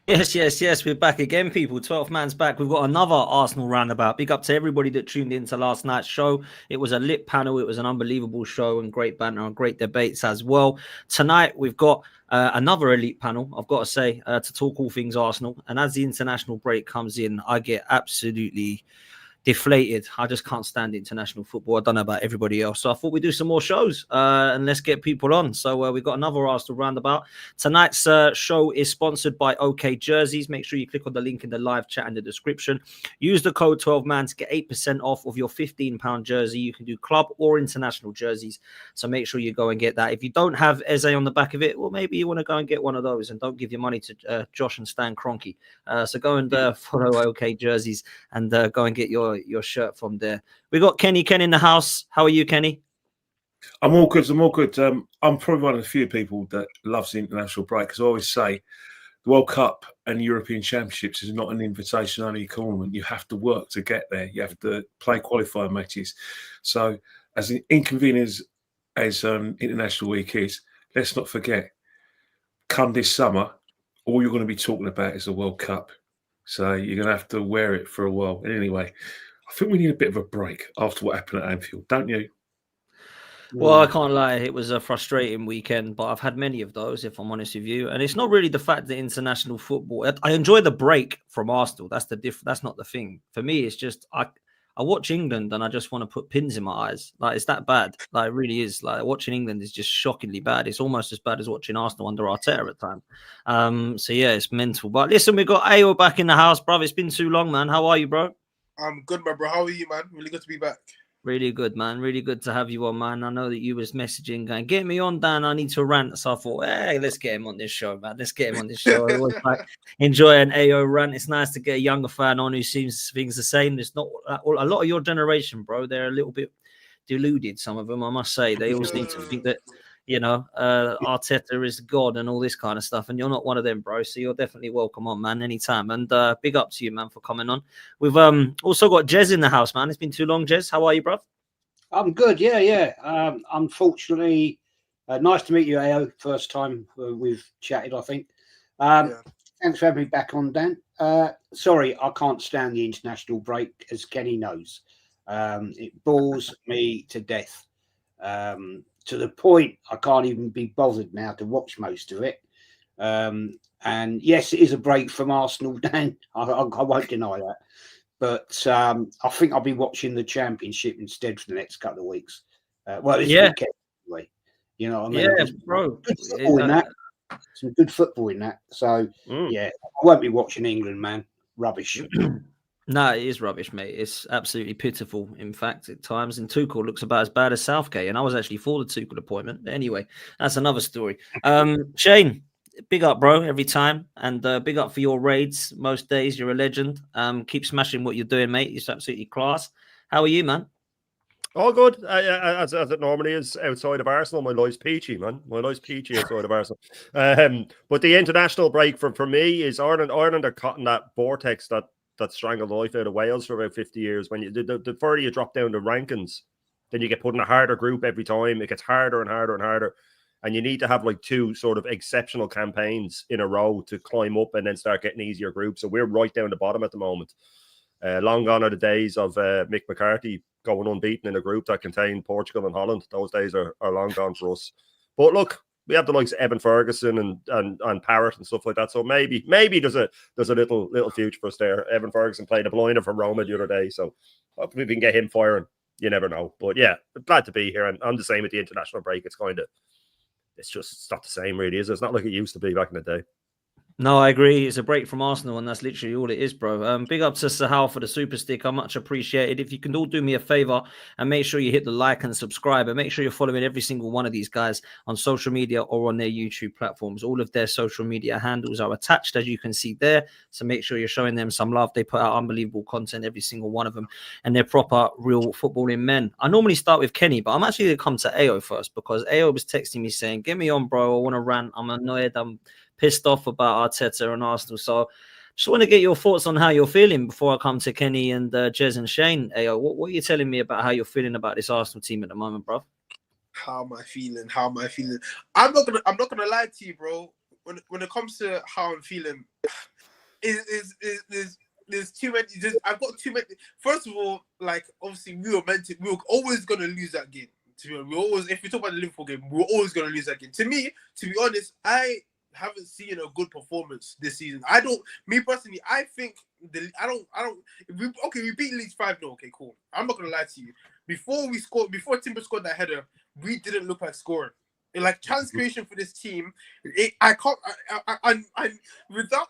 Yes. We're back again, people. 12th man's back. We've got another Arsenal roundabout. Big up to everybody that tuned into last night's show. It was a lit panel. It was an unbelievable show and great banter and great debates as well. Tonight, we've got another elite panel, I've got to say, to talk all things Arsenal. And as the international break comes in, I get absolutely deflated. I just can't stand international football. I don't know about everybody else. So I thought we'd do some more shows and let's get people on. So we've got another Arsenal roundabout. Tonight's show is sponsored by OK Jerseys. Make sure you click on the link in the live chat in the description. Use the code 12man to get 8% off of your £15 jersey. You can do club or international jerseys. So make sure you go and get that. If you don't have Eze on the back of it, well, maybe you want to go and get one of those and don't give your money to Josh and Stan Kroenke. So go and follow OK Jerseys and go and get your shirt from there. We got Kenny in the house. How are you, Kenny? I'm all good. I'm probably one of the few people that loves the international break, because I always say the World Cup and European Championships is not an invitation-only tournament. You have to work to get there. You have to play qualifying matches. So as inconvenient as International Week is, let's not forget, come this summer, all you're going to be talking about is the World Cup. So you're going to have to wear it for a while. And anyway, I think we need a bit of a break after what happened at Anfield, don't you? Well, I can't lie. It was a frustrating weekend, but I've had many of those, if I'm honest with you. And it's not really the fact that international football. I enjoy the break from Arsenal. That's That's not the thing. For me, it's just I watch England and I just want to put pins in my eyes. Like, it's that bad. Like, it really is. Like, watching England is just shockingly bad. It's almost as bad as watching Arsenal under Arteta at times. So yeah, it's mental. But listen, we've got Ayo back in the house, bro. It's been too long, man. How are you, bro? I'm good, my bro. How are you, man? Really good to be back. Really good, man. Really good to have you on, man. I know that you was messaging going, get me on, Dan. I need to rant. So I thought, hey, let's get him on this show, man. Let's get him on this show. I always like enjoy an AO rant. It's nice to get a younger fan on who seems things the same. It's not a lot of your generation, bro. They're a little bit deluded, some of them, I must say. They always need to think that, Arteta is God and all this kind of stuff. And you're not one of them, bro. So you're definitely welcome on, man, anytime. And big up to you, man, for coming on. We've also got Jez in the house, man. It's been too long, Jez. How are you, bro? I'm good, yeah. Unfortunately, nice to meet you, AO. First time we've chatted, I think. Thanks for having me back on, Dan. Sorry, I can't stand the international break, as Kenny knows. It bores me to death. To the point I can't even be bothered now to watch most of it. And yes, it is a break from Arsenal, Dan. I won't deny that. But I think I'll be watching the Championship instead for the next couple of weeks. This weekend, anyway. You know what I mean? Yeah, bro. Good football in that. Some good football in that. So, yeah, I won't be watching England, man. Rubbish. No, it is rubbish, mate. It's absolutely pitiful, in fact, at times. And Tuchel looks about as bad as Southgate. And I was actually for the Tuchel appointment. But anyway, that's another story. Shane, big up, bro, every time. And big up for your raids. Most days, you're a legend. Keep smashing what you're doing, mate. It's absolutely class. How are you, man? All good, as it normally is outside of Arsenal. My life's peachy, man. My life's peachy outside of Arsenal. But the international break for me is Ireland are caught in that vortex that strangled the life out of Wales for about 50 years. When the further you drop down the rankings, then you get put in a harder group every time. It gets harder and harder and harder. And you need to have like two sort of exceptional campaigns in a row to climb up and then start getting easier groups. So we're right down the bottom at the moment. Long gone are the days of Mick McCarthy going unbeaten in a group that contained Portugal and Holland. Those days are long gone for us. But look, we have the likes of Evan Ferguson and Parrott and stuff like that. So maybe there's a little future for us there. Evan Ferguson played a blinder for Roma the other day, so hopefully we can get him firing. You never know. But yeah, glad to be here. And I'm the same with the international break. It's not the same, really, is it? It's not like it used to be back in the day. No, I agree. It's a break from Arsenal, and that's literally all it is, bro. Big up to Sahal for the super stick. I much appreciated. If you can all do me a favor and make sure you hit the like and subscribe, and make sure you're following every single one of these guys on social media or on their YouTube platforms. All of their social media handles are attached, as you can see there. So make sure you're showing them some love. They put out unbelievable content, every single one of them, and they're proper, real footballing men. I normally start with Kenny, but I'm actually going to come to Ayo first, because Ayo was texting me saying, "Get me on, bro. I want to rant. I'm annoyed. I'm pissed off about Arteta and Arsenal." So just want to get your thoughts on how you're feeling before I come to Kenny and Jez and Shane. Ayo, what are you telling me about how you're feeling about this Arsenal team at the moment, bro? How am I feeling? I'm not gonna lie to you, bro. When it comes to how I'm feeling, there's too many. I've got too many. First of all, like obviously we were always gonna lose that game. To be honest, if we talk about the Liverpool game, we were always gonna lose that game. To me, to be honest, I haven't seen a good performance this season. Me personally, I think we beat Leeds 5-0. Okay, cool. I'm not gonna lie to you. Before Timber scored that header, we didn't look like scoring. And like chance creation for this team, without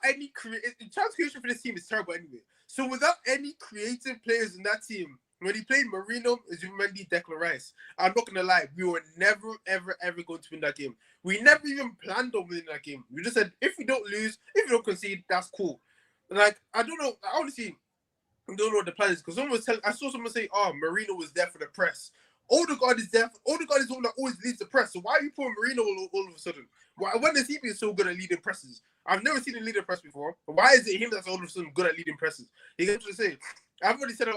any chance creation for this team is terrible anyway. So without any creative players in that team, when he played Marino, Zubimendi, Declan Rice, I'm not gonna lie, we were never, ever, ever going to win that game. We never even planned on winning that game. We just said if we don't lose, if we don't concede, that's cool. Like I don't know, I honestly don't know what the plan is because I saw someone say, "Oh, Marino was there for the press." Odegaard is there. Odegaard is the one that always leads the press. So why are you putting Marino all of a sudden? When has he been so good at leading presses? I've never seen him lead a press before. Why is it him that's all of a sudden good at leading presses? You get what I'm saying? I've already said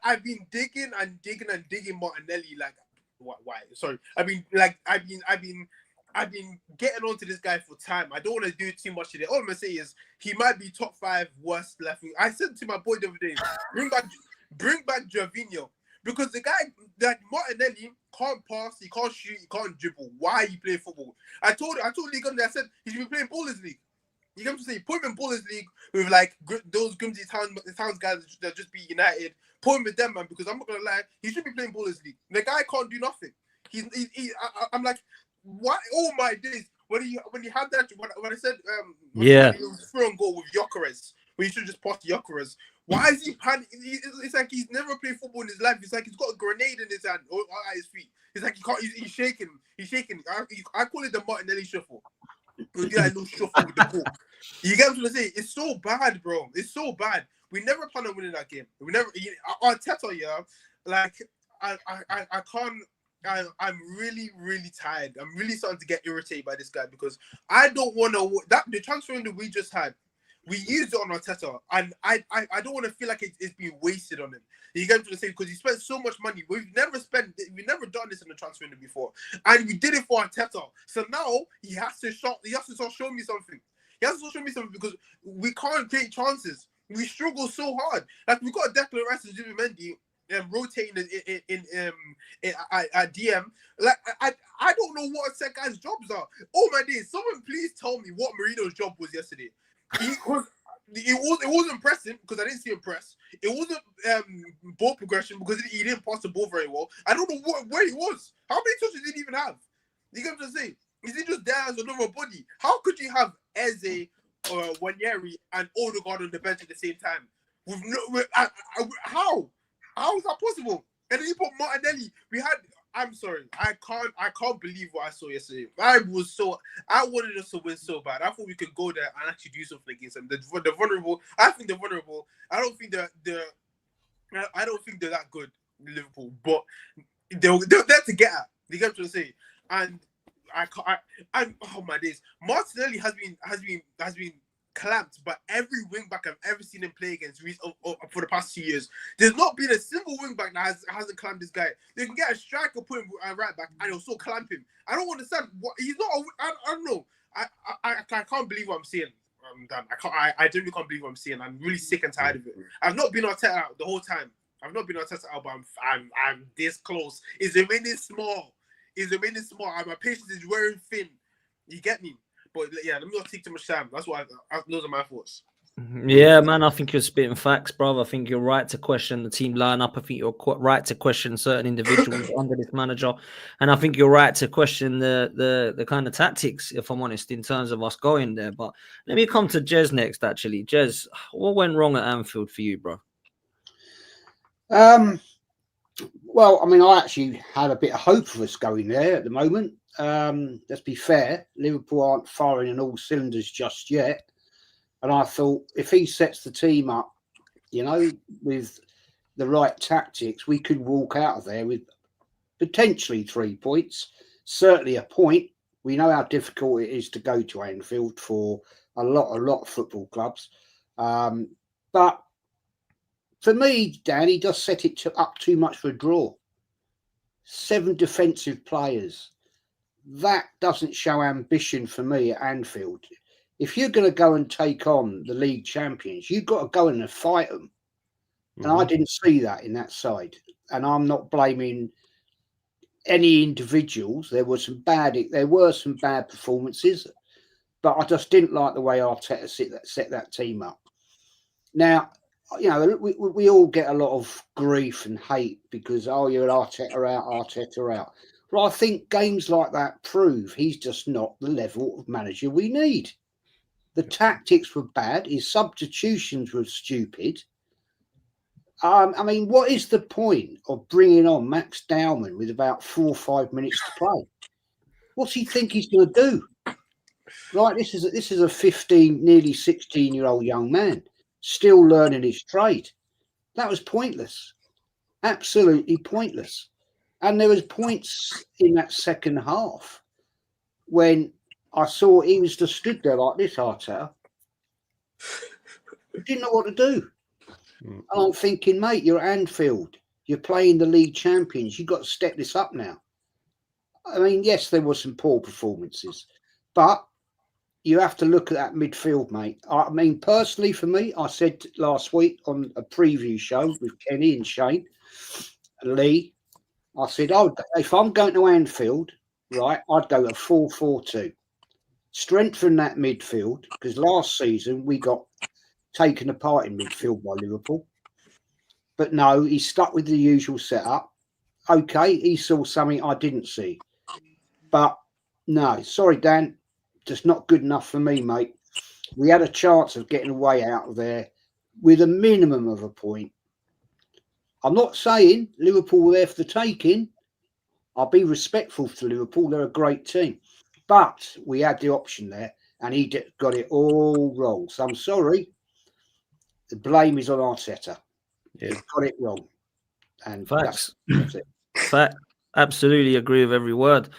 I've been digging Martinelli. Like why? Sorry. I've been getting onto this guy for time. I don't want to do too much today. All I'm gonna say is he might be top 5 worst left wing. I said to my boy the other day, bring back Gervinho. Because the guy, like Martinelli, can't pass, he can't shoot, he can't dribble. Why are you playing football? I told League I said he should be playing Ballers League. You get what I'm saying? Put him in Ballers League with like those Grimsby Towns guys that just beat United. Put him with them, man, because I'm not gonna lie, he should be playing Ballers League. The guy can't do nothing. I'm like, what? Oh my days! When he had that, when I said he was through on goal with Gyökeres, when he should just pass to Gyökeres. Why is he panicking? It's like he's never played football in his life. It's like he's got a grenade in his hand or at his feet. It's like he's shaking. He's shaking. I call it the Martinelli shuffle. We do that little shuffle with the ball. You get what I'm saying? It's so bad, bro. It's so bad. We never planned on winning that game. We never. Arteta, yeah. Like I can't. I'm really, really tired. I'm really starting to get irritated by this guy because I don't want to. The transfer window we just had. We used it on Arteta, and I don't want to feel like it's being wasted on him. You get to the same because he spent so much money. We've never done this in the transfer window before, and we did it for Arteta. So now he has to start showing me something. He has to start showing me something because we can't create chances. We struggle so hard. Like we got Declan Rice and Zubimendi rotating at DM. Like I don't know what set guys' jobs are. Oh my days! Someone please tell me what Marino's job was yesterday. It wasn't pressing because I didn't see him press. It wasn't ball progression because he didn't pass the ball very well. I don't know where he was. How many touches did he even have? You get what I'm saying? Is he just there as another body? How could you have Eze, Wanyeri, and Odegaard on the bench at the same time? How is that possible? And then you put Martinelli. I'm sorry. I can't believe what I saw yesterday. I wanted us to win so bad. I thought we could go there and actually do something against them. The vulnerable. I think they're vulnerable. I don't think they're that good, Liverpool. But they're there to get at. You get what I'm saying? And oh my days. Martinelli has been clamped by every wing back I've ever seen him play against for the past 2 years. There's not been a single wing back that hasn't clamped this guy. They can get a striker, put him right back, and he'll still clamp him. I don't understand. He's not. I don't know. I can't believe what I'm seeing. I'm done. I genuinely can't believe what I'm seeing. I'm really sick and tired of it. I've not been Arteta out the whole time. I've not been Arteta out, but I'm this close. It's remaining small. My patience is wearing thin. You get me? But yeah, let me not take too much time. Those are my thoughts. Yeah, man, I think you're spitting facts, bro. I think you're right to question the team lineup. I think you're right to question certain individuals under this manager, and I think you're right to question the kind of tactics, if I'm honest, in terms of us going there. But let me come to Jez next. Actually, Jez, what went wrong at Anfield for you, bro? Well, I mean, I actually had a bit of hope for us going there at the moment. Let's be fair, Liverpool aren't firing on all cylinders just yet. And I thought if he sets the team up, with the right tactics, we could walk out of there with potentially 3 points, certainly a point. We know how difficult it is to go to Anfield for a lot of football clubs. But for me, Dan, he just set it up too much for a draw. 7 defensive players. That doesn't show ambition for me at Anfield. If you're going to go and take on the league champions, you've got to go in and fight them. And I didn't see that in that side. And I'm not blaming any individuals. There were some bad performances, but I just didn't like the way Arteta set that team up. Now, you know, we all get a lot of grief and hate because, you're Arteta out. But I think games like that prove he's just not the level of manager we need. The tactics were bad. His substitutions were stupid. I mean, what is the point of bringing on Max Dowman with about 4 or 5 minutes to play? What's he think he's going to do? Right, this is a 15, nearly 16-year-old young man still learning his trade. That was pointless, absolutely pointless. And there was points in that second half when I saw he was just stood there like this, Arteta. He didn't know what to do. And I'm thinking, mate, you're at Anfield. You're playing the league champions. You've got to step this up now. I mean, yes, there were some poor performances, but you have to look at that midfield, mate. I mean, personally, for me, I said last week on a preview show with Kenny and Shane and Lee, I said, if I'm going to Anfield, right, I'd go a 4-4-2. Strengthen that midfield, because last season we got taken apart in midfield by Liverpool. But no, he stuck with the usual setup. Okay, he saw something I didn't see. But no, sorry, Dan, just not good enough for me, mate. We had a chance of getting away out of there with a minimum of a point. I'm not saying Liverpool were there for the taking. I'll be respectful to Liverpool. They're a great team. But we had the option there, and he got it all wrong. So I'm sorry. The blame is on Arteta. Yeah. He got it wrong. And facts. That's it. Fact. Absolutely agree with every word.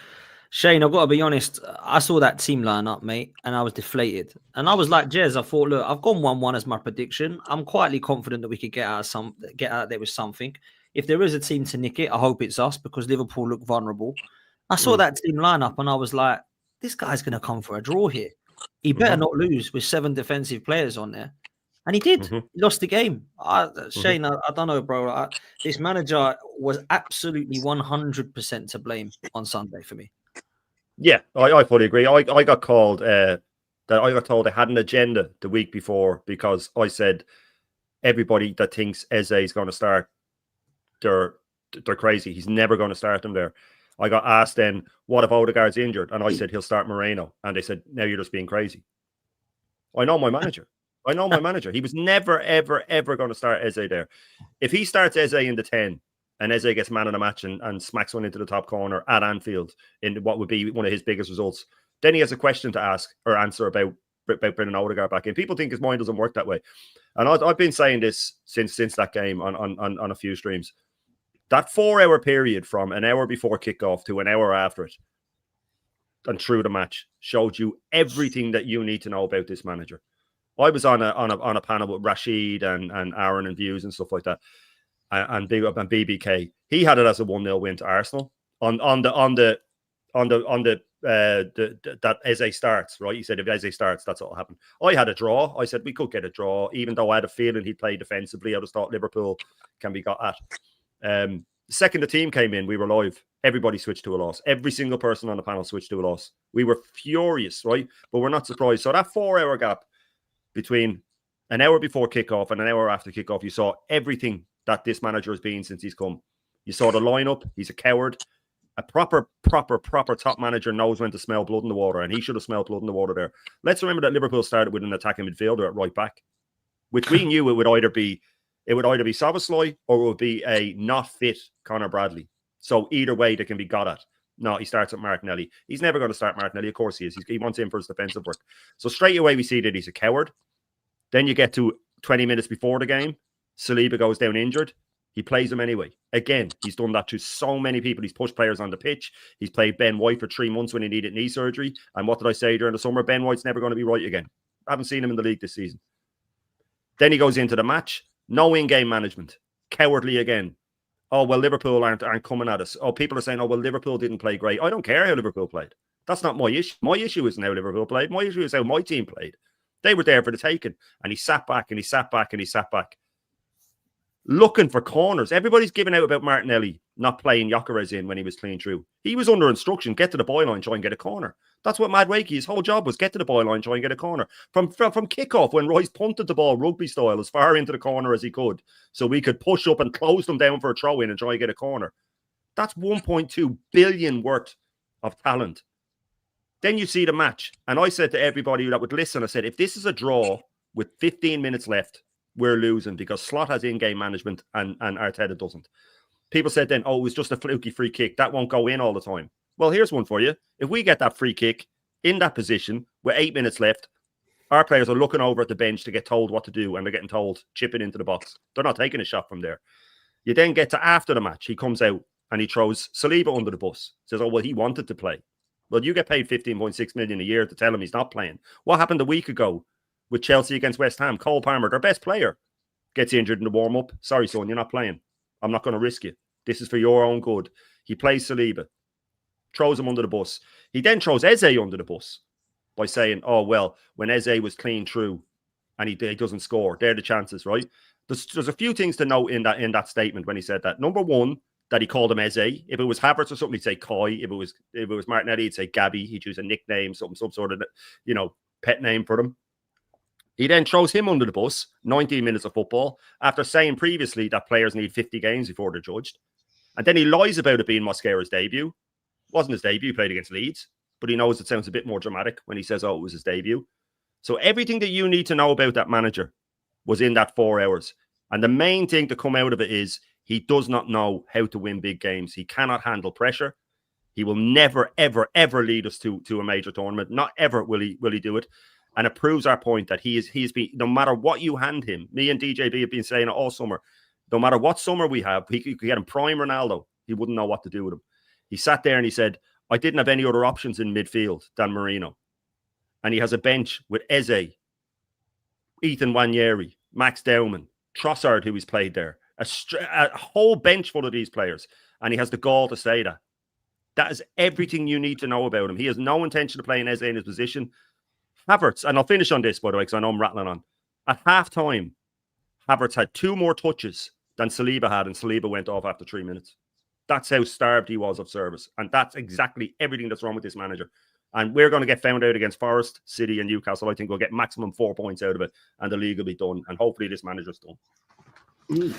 Shane, I've got to be honest. I saw that team line up, mate, and I was deflated. And I was like, Jez, I thought, look, I've gone 1-1 as my prediction. I'm quietly confident that we could get out there with something. If there is a team to nick it, I hope it's us because Liverpool look vulnerable. I saw that team line up and I was like, this guy's going to come for a draw here. He better not lose with 7 defensive players on there. And he did. He lost the game. Shane, I don't know, bro. This manager was absolutely 100% to blame on Sunday for me. Yeah, I fully agree. I got called that I got told I had an agenda the week before because I said everybody that thinks Eze is going to start, they're crazy. He's never going to start them there. I got asked then, what if Odegaard's injured? And I said, he'll start Moreno. And they said, now you're just being crazy. I know my manager. He was never, ever, ever going to start Eze there. If he starts Eze in the 10 and Eze gets man of the match and smacks one into the top corner at Anfield in what would be one of his biggest results, then he has a question to ask or answer about bringing Odegaard back in. People think his mind doesn't work that way. And I've been saying this since that game on a few streams. That 4-hour period from an hour before kickoff to an hour after it and through the match showed you everything that you need to know about this manager. I was on a panel with Rashid and Aaron and Views and stuff like that, and Big Up and BBK. He had it as a 1-0 win to Arsenal on the that Eze starts, right? He said if Eze starts, that's what will happen. I had a draw. I said we could get a draw, even though I had a feeling he'd play defensively. I just thought Liverpool can be got at. The second the team came in, we were live. Everybody switched to a loss. Every single person on the panel switched to a loss. We were furious, right? But we're not surprised. So that 4-hour gap between an hour before kickoff and an hour after kickoff, you saw everything that this manager has been since he's come. You saw the lineup. He's a coward. A proper top manager knows when to smell blood in the water, and he should have smelled blood in the water there. Let's remember that Liverpool started with an attacking midfielder at right back, which we knew it would either be Szoboszlai or it would be a not fit Conor Bradley. So either way, they can be got at. No, he starts at Martinelli. He's never going to start Martinelli. Of course he is. He wants him for his defensive work. So straight away, we see that he's a coward. Then you get to 20 minutes before the game. Saliba goes down injured. He plays him anyway. Again, he's done that to so many people. He's pushed players on the pitch. He's played Ben White for 3 months when he needed knee surgery. And what did I say during the summer? Ben White's never going to be right again. I haven't seen him in the league this season. Then he goes into the match. No in-game management. Cowardly again. Oh, well, Liverpool aren't coming at us. Oh, people are saying, oh, well, Liverpool didn't play great. I don't care how Liverpool played. That's not my issue. My issue isn't how Liverpool played. My issue is how my team played. They were there for the taking. And he sat back and he sat back and he sat back. Looking for corners. Everybody's giving out about Martinelli not playing Gyökeres in when he was clean through. He was under instruction, get to the byline, try and get a corner. That's what Madueke, his whole job was, get to the byline, try and get a corner. From kickoff, when Rice punted the ball rugby style as far into the corner as he could, so we could push up and close them down for a throw-in and try and get a corner. That's 1.2 billion worth of talent. Then you see the match. And I said to everybody that would listen, I said, if this is a draw with 15 minutes left, we're losing because Slot has in-game management and Arteta doesn't. People said then, oh, it was just a fluky free kick. That won't go in all the time. Well, here's one for you. If we get that free kick in that position with 8 minutes left, our players are looking over at the bench to get told what to do, and they're getting told, chip it into the box. They're not taking a shot from there. You then get to after the match. He comes out and he throws Saliba under the bus. Says, oh, well, he wanted to play. Well, you get paid 15.6 million a year to tell him he's not playing. What happened a week ago with Chelsea against West Ham? Cole Palmer, their best player, gets injured in the warm-up. Sorry, son, you're not playing. I'm not going to risk you. This is for your own good. He plays Saliba, throws him under the bus. He then throws Eze under the bus by saying, oh, well, when Eze was clean through and he doesn't score, they're the chances, right? There's a few things to note in that statement when he said that. Number one, that he called him Eze. If it was Havertz or something, he'd say Kai. If it was Martinelli, he'd say Gabby. He'd use a nickname, some sort of, pet name for them. He then throws him under the bus, 19 minutes of football, after saying previously that players need 50 games before they're judged. And then he lies about it being Mosquera's debut. It wasn't his debut, he played against Leeds, but he knows it sounds a bit more dramatic when he says, oh, it was his debut. So everything that you need to know about that manager was in that 4 hours. And the main thing to come out of it is he does not know how to win big games. He cannot handle pressure. He will never, ever, ever lead us to a major tournament. Not ever will he do it. And it proves our point that he's been, no matter what you hand him, me and DJB have been saying it all summer, no matter what summer we have, he could get him prime Ronaldo. He wouldn't know what to do with him. He sat there and he said, I didn't have any other options in midfield than Marino. And he has a bench with Eze, Ethan Nwaneri, Max Dowman, Trossard, who he's played there, a whole bench full of these players. And he has the gall to say that. That is everything you need to know about him. He has no intention of playing Eze in his position. Havertz, and I'll finish on this, by the way, because I know I'm rattling on. At half-time, Havertz had 2 more touches than Saliba had, and Saliba went off after 3 minutes. That's how starved he was of service. And that's exactly everything that's wrong with this manager. And we're going to get found out against Forest, City, and Newcastle. I think we'll get maximum 4 points out of it, and the league will be done. And hopefully this manager's done.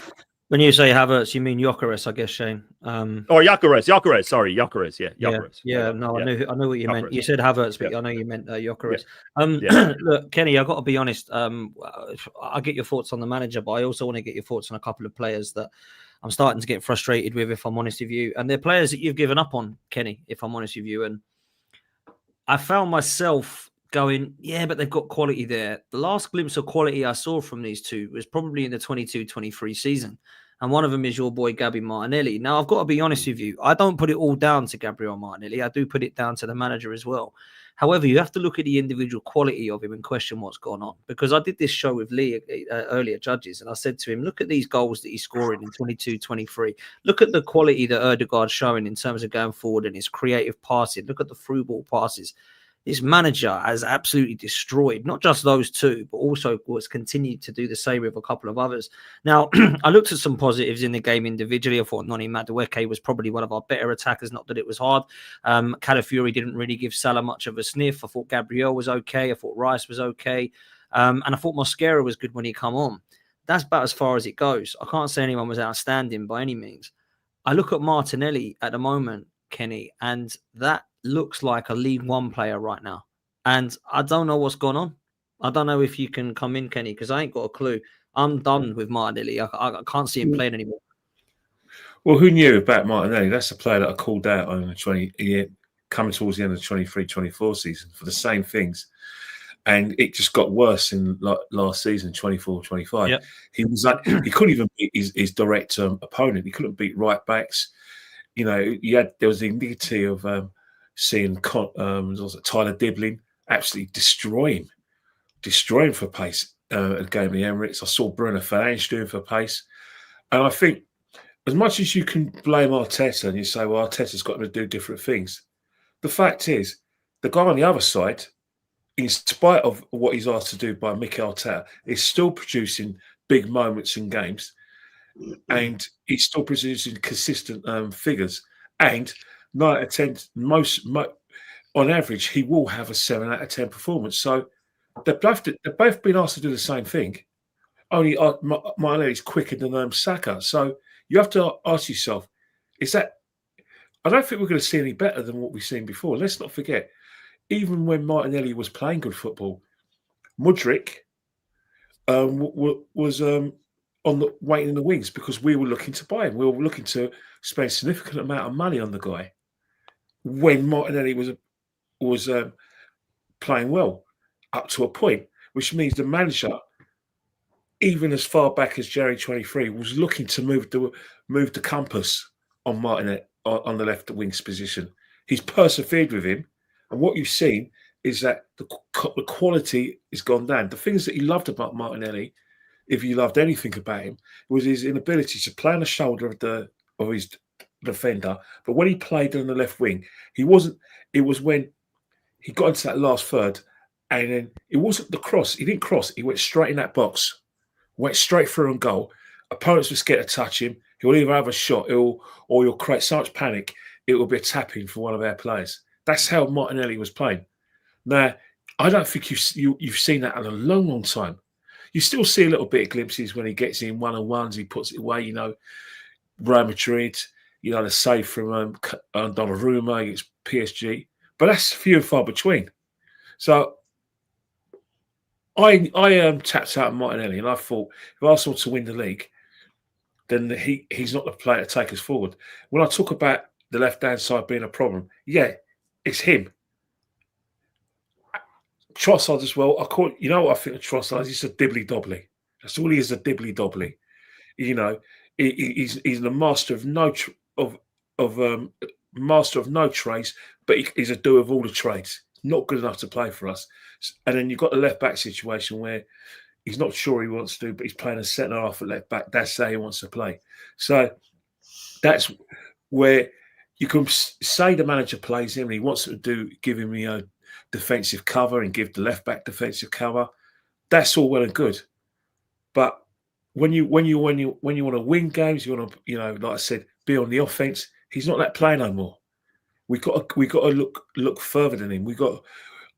When you say Havertz, you mean Gyökeres, I guess, Shane. Gyökeres. Sorry, Gyökeres. Yeah, Gyökeres. Yeah. No, I knew what you meant. You said Havertz, but I know you meant Gyökeres. Look, Kenny, I got to be honest. I get your thoughts on the manager, but I also want to get your thoughts on a couple of players that I'm starting to get frustrated with, if I'm honest with you. And they're players that you've given up on, Kenny, if I'm honest with you. And I found myself going, yeah, but they've got quality there. The last glimpse of quality I saw from these two was probably in the 22-23 season. And one of them is your boy, Gabby Martinelli. Now, I've got to be honest with you. I don't put it all down to Gabriel Martinelli. I do put it down to the manager as well. However, you have to look at the individual quality of him and question what's gone on. Because I did this show with Lee earlier, Judges, and I said to him, look at these goals that he's scoring in 22-23. Look at the quality that Ødegaard's showing in terms of going forward and his creative passing. Look at the through ball passes. This manager has absolutely destroyed not just those two, but also was continued to do the same with a couple of others. Now, I looked at some positives in the game individually. I thought Noni Madueke was probably one of our better attackers, not that it was hard. Calafiori didn't really give Salah much of a sniff. I thought Gabriel was okay. I thought Rice was okay. And I thought Mosquera was good when he come on. That's about as far as it goes. I can't say anyone was outstanding by any means. I look at Martinelli at the moment, Kenny, and that looks like a League One player right now. And I don't know what's gone on. I don't know if you can come in, Kenny, because I ain't got a clue. I'm done with Martinelli. I can't see him playing anymore. Well, who knew about Martinelli? That's a player that I called out on the coming towards the end of the 23-24 season for the same things. And it just got worse in last season, 24-25. Yep. He was like, he couldn't even beat his direct opponent. He couldn't beat right backs. You know, there was the indignity of seeing Tyler Diblin absolutely destroy him for pace at the game of the Emirates. I saw Bruno Fernandes doing for pace. And I think as much as you can blame Arteta and you say, well, Arteta's got to do different things, the fact is the guy on the other side, in spite of what he's asked to do by Mikel Arteta, is still producing big moments in games, and he's still producing consistent figures. And 9 out of 10, on average, he will have a 7 out of 10 performance. So they've both been asked to do the same thing. Only Martinelli's quicker than Saka. So you have to ask yourself, is that? I don't think we're going to see any better than what we've seen before. Let's not forget, even when Martinelli was playing good football, Mudryk was waiting in the wings because we were looking to buy him. We were looking to spend a significant amount of money on the guy when Martinelli was playing well up to a point, which means the manager, even as far back as January 23, was looking to move the compass on Martinelli on the left wing's position. He's persevered with him, and what you've seen is that the quality has gone down. The things that he loved about Martinelli, if you loved anything about him, was his inability to play on the shoulder of his defender. But when he played on the left wing, he wasn't. It was when he got into that last third, and then it wasn't the cross. He didn't cross. He went straight in that box, went straight through and goal. Opponents were scared to touch him. He'll either have a shot, or you'll create so much panic, it will be a tap-in for one of our players. That's how Martinelli was playing. Now, I don't think you've seen that in a long, long time. You still see a little bit of glimpses when he gets in one-on-ones, he puts it away, Real Madrid, the save from Donnarumma against PSG. But that's few and far between. So I tapped out Martinelli, and I thought if Arsenal to win the league, then he's not the player to take us forward. When I talk about the left-hand side being a problem, yeah, it's him. Trossard as well. I think of Trossard, he's a dibbly-dobbly. That's all he is, a dibbly-dobbly. He's the master of no trades, but he's a doer of all the trades. Not good enough to play for us. And then you've got the left-back situation where he's not sure he wants to, but he's playing a centre half at left back. That's how he wants to play. So that's where you can say the manager plays him and he wants to give him defensive cover and give the left back defensive cover. That's all well and good. But when you want to win games, you want to like I said, be on the offense. He's not that player no more. We got to look further than him.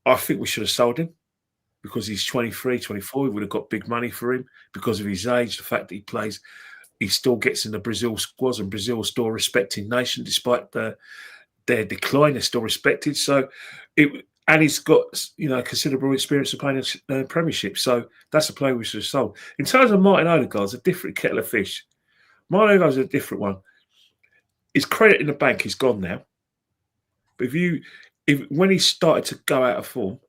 I think we should have sold him. Because he's 23, 24, we would have got big money for him because of his age, the fact that he still gets in the Brazil squads, and Brazil is still a respected nation despite their decline. They're still respected. So, and he's got considerable experience of playing in Premiership. So that's a player we should have sold. In terms of Martin Odegaard's a different kettle of fish. Martin Odegaard's a different one. His credit in the bank is gone now. But when he started to go out of form,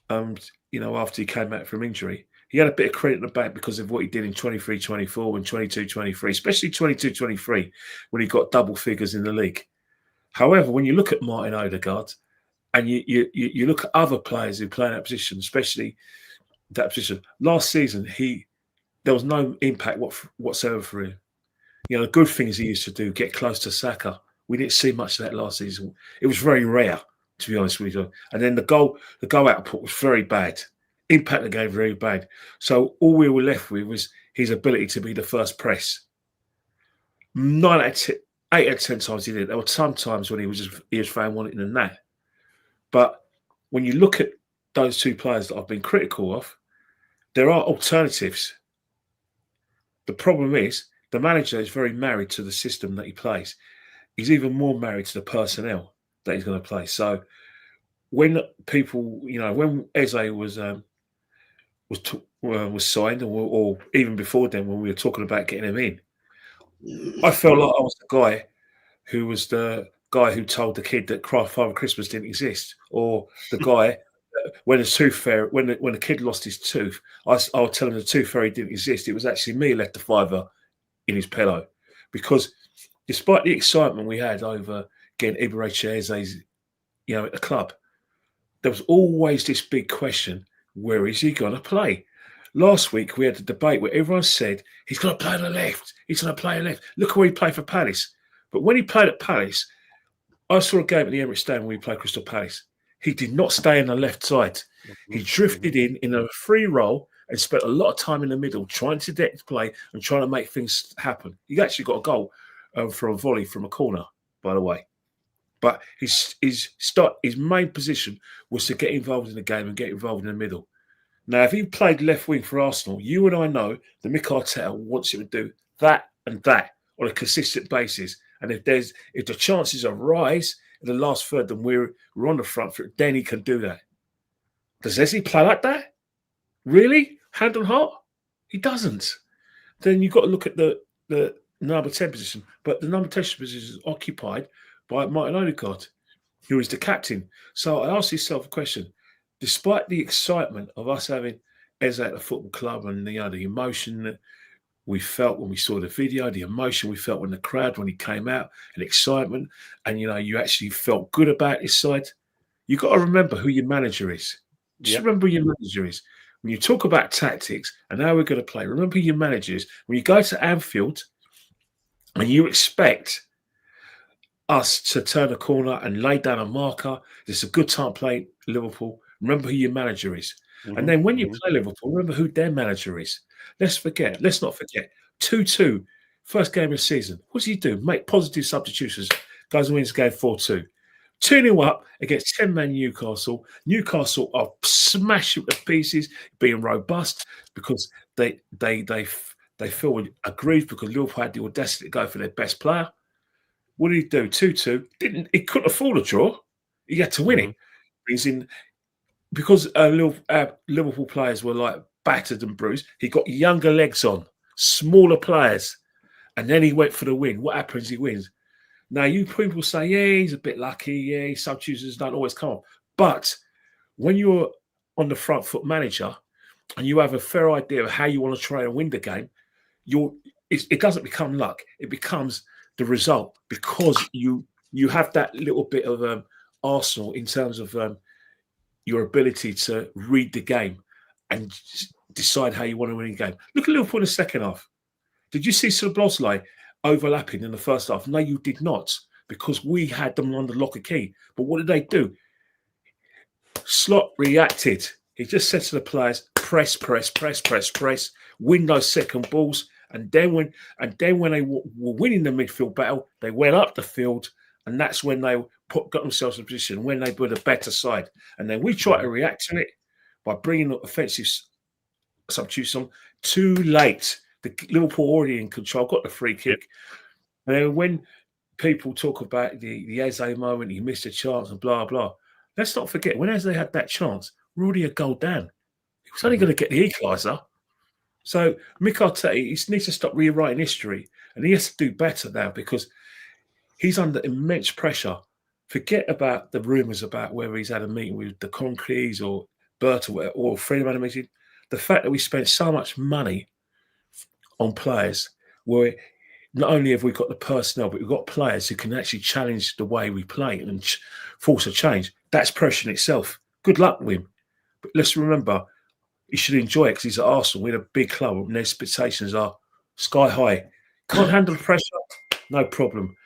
after he came back from injury, he had a bit of credit in the bank because of what he did in 23-24 and 22-23, especially 22-23 when he got double figures in the league. However, when you look at Martin Odegaard and you look at other players who play in that position, especially that position, last season there was no impact whatsoever for him. The good things he used to do, get close to Saka, we didn't see much of that last season. It was very rare, to be honest with you. And then the goal output was very bad. Impact the game very bad. So all we were left with was his ability to be the first press. 8 out of 10 times he did. There were some times when he was found wanting than that. But when you look at those two players that I've been critical of, there are alternatives. The problem is the manager is very married to the system that he plays. He's even more married to the personnel that he's going to play. So when people, when Eze was signed, or even before then, when we were talking about getting him in, I felt like I was the guy who told the kid that Father Christmas didn't exist, or the guy when the kid lost his tooth, I was telling him the tooth fairy didn't exist. It was actually me who left the fiver in his pillow, because despite the excitement we had over getting Ibrahimovic Eze, at the club, there was always this big question: where is he going to play? Last week we had a debate where everyone said he's going to play on the left. He's going to play on the left. Look where he played for Palace. But when he played at Palace, I saw a game at the Emirates Stadium when he played Crystal Palace. He did not stay on the left side. He drifted in a free roll and spent a lot of time in the middle trying to get play and trying to make things happen. He actually got a goal for a volley from a corner, by the way. But his main position was to get involved in the game and get involved in the middle. Now, if he played left wing for Arsenal, you and I know that Mikel Arteta wants him to do that and that on a consistent basis. And if the chances arise in the last third, then we're on the front foot, then he can do that. Does Eze play like that? Really? Hand on heart? He doesn't. Then you've got to look at the number 10 position. But the number 10 position is occupied by Martin Odegaard, who is the captain. So I ask yourself a question. Despite the excitement of us having Eze at the football club and the emotion that we felt when we saw the video, the emotion we felt when the crowd, when he came out, and excitement, and you actually felt good about his side, you've got to remember who your manager is. Just remember who your manager is. When you talk about tactics and how we're going to play, remember who your manager is. When you go to Anfield and you expect us to turn a corner and lay down a marker, it's a good time playing Liverpool. Remember who your manager is. And then when you play Liverpool, remember who their manager is. Let's not forget. 2-2, first game of the season. What does he do? Make positive substitutions. Goes and wins the game 4-2. 2-0 up against 10-man Newcastle. Newcastle are smashing to pieces, being robust because they feel aggrieved because Liverpool had the audacity to go for their best player. What did he do? 2-2. He couldn't afford a draw. He had to win it. Because Liverpool players were like battered and bruised, he got younger legs on, smaller players, and then he went for the win. What happens? He wins. Now, you people say, yeah, he's a bit lucky. Yeah, substitutions don't always come off. But when you're on the front foot manager and you have a fair idea of how you want to try and win the game, it doesn't become luck. It becomes the result because you have that little bit of arsenal in terms of your ability to read the game and decide how you want to win the game. Look at Liverpool in the second half. Did you see Szoboszlai overlapping in the first half? No, you did not, because we had them under lock and key. But what did they do? Slot reacted. He just said to the players, press, win those second balls. And then when they were winning the midfield battle, they went up the field, and that's when they got themselves in a position when they were the better side. And then we tried to react to it by bringing the offensive substitution too late. The Liverpool already in control, got the free kick. And when people talk about the Eze moment, he missed a chance and blah, blah. Let's not forget, when Eze had that chance, we're already a goal down. He was only going to get the equaliser. So Mikel Arteta, he needs to stop rewriting history, and he has to do better now because he's under immense pressure. Forget about the rumours about whether he's had a meeting with the Kroenkes or Bert or Freedom had a meeting. The fact that we spent so much money on players where not only have we got the personnel, but we've got players who can actually challenge the way we play and force a change. That's pressure in itself. Good luck with him. But let's remember, he should enjoy it because he's at Arsenal. We're a big club and their expectations are sky high. Can't handle the pressure? No problem.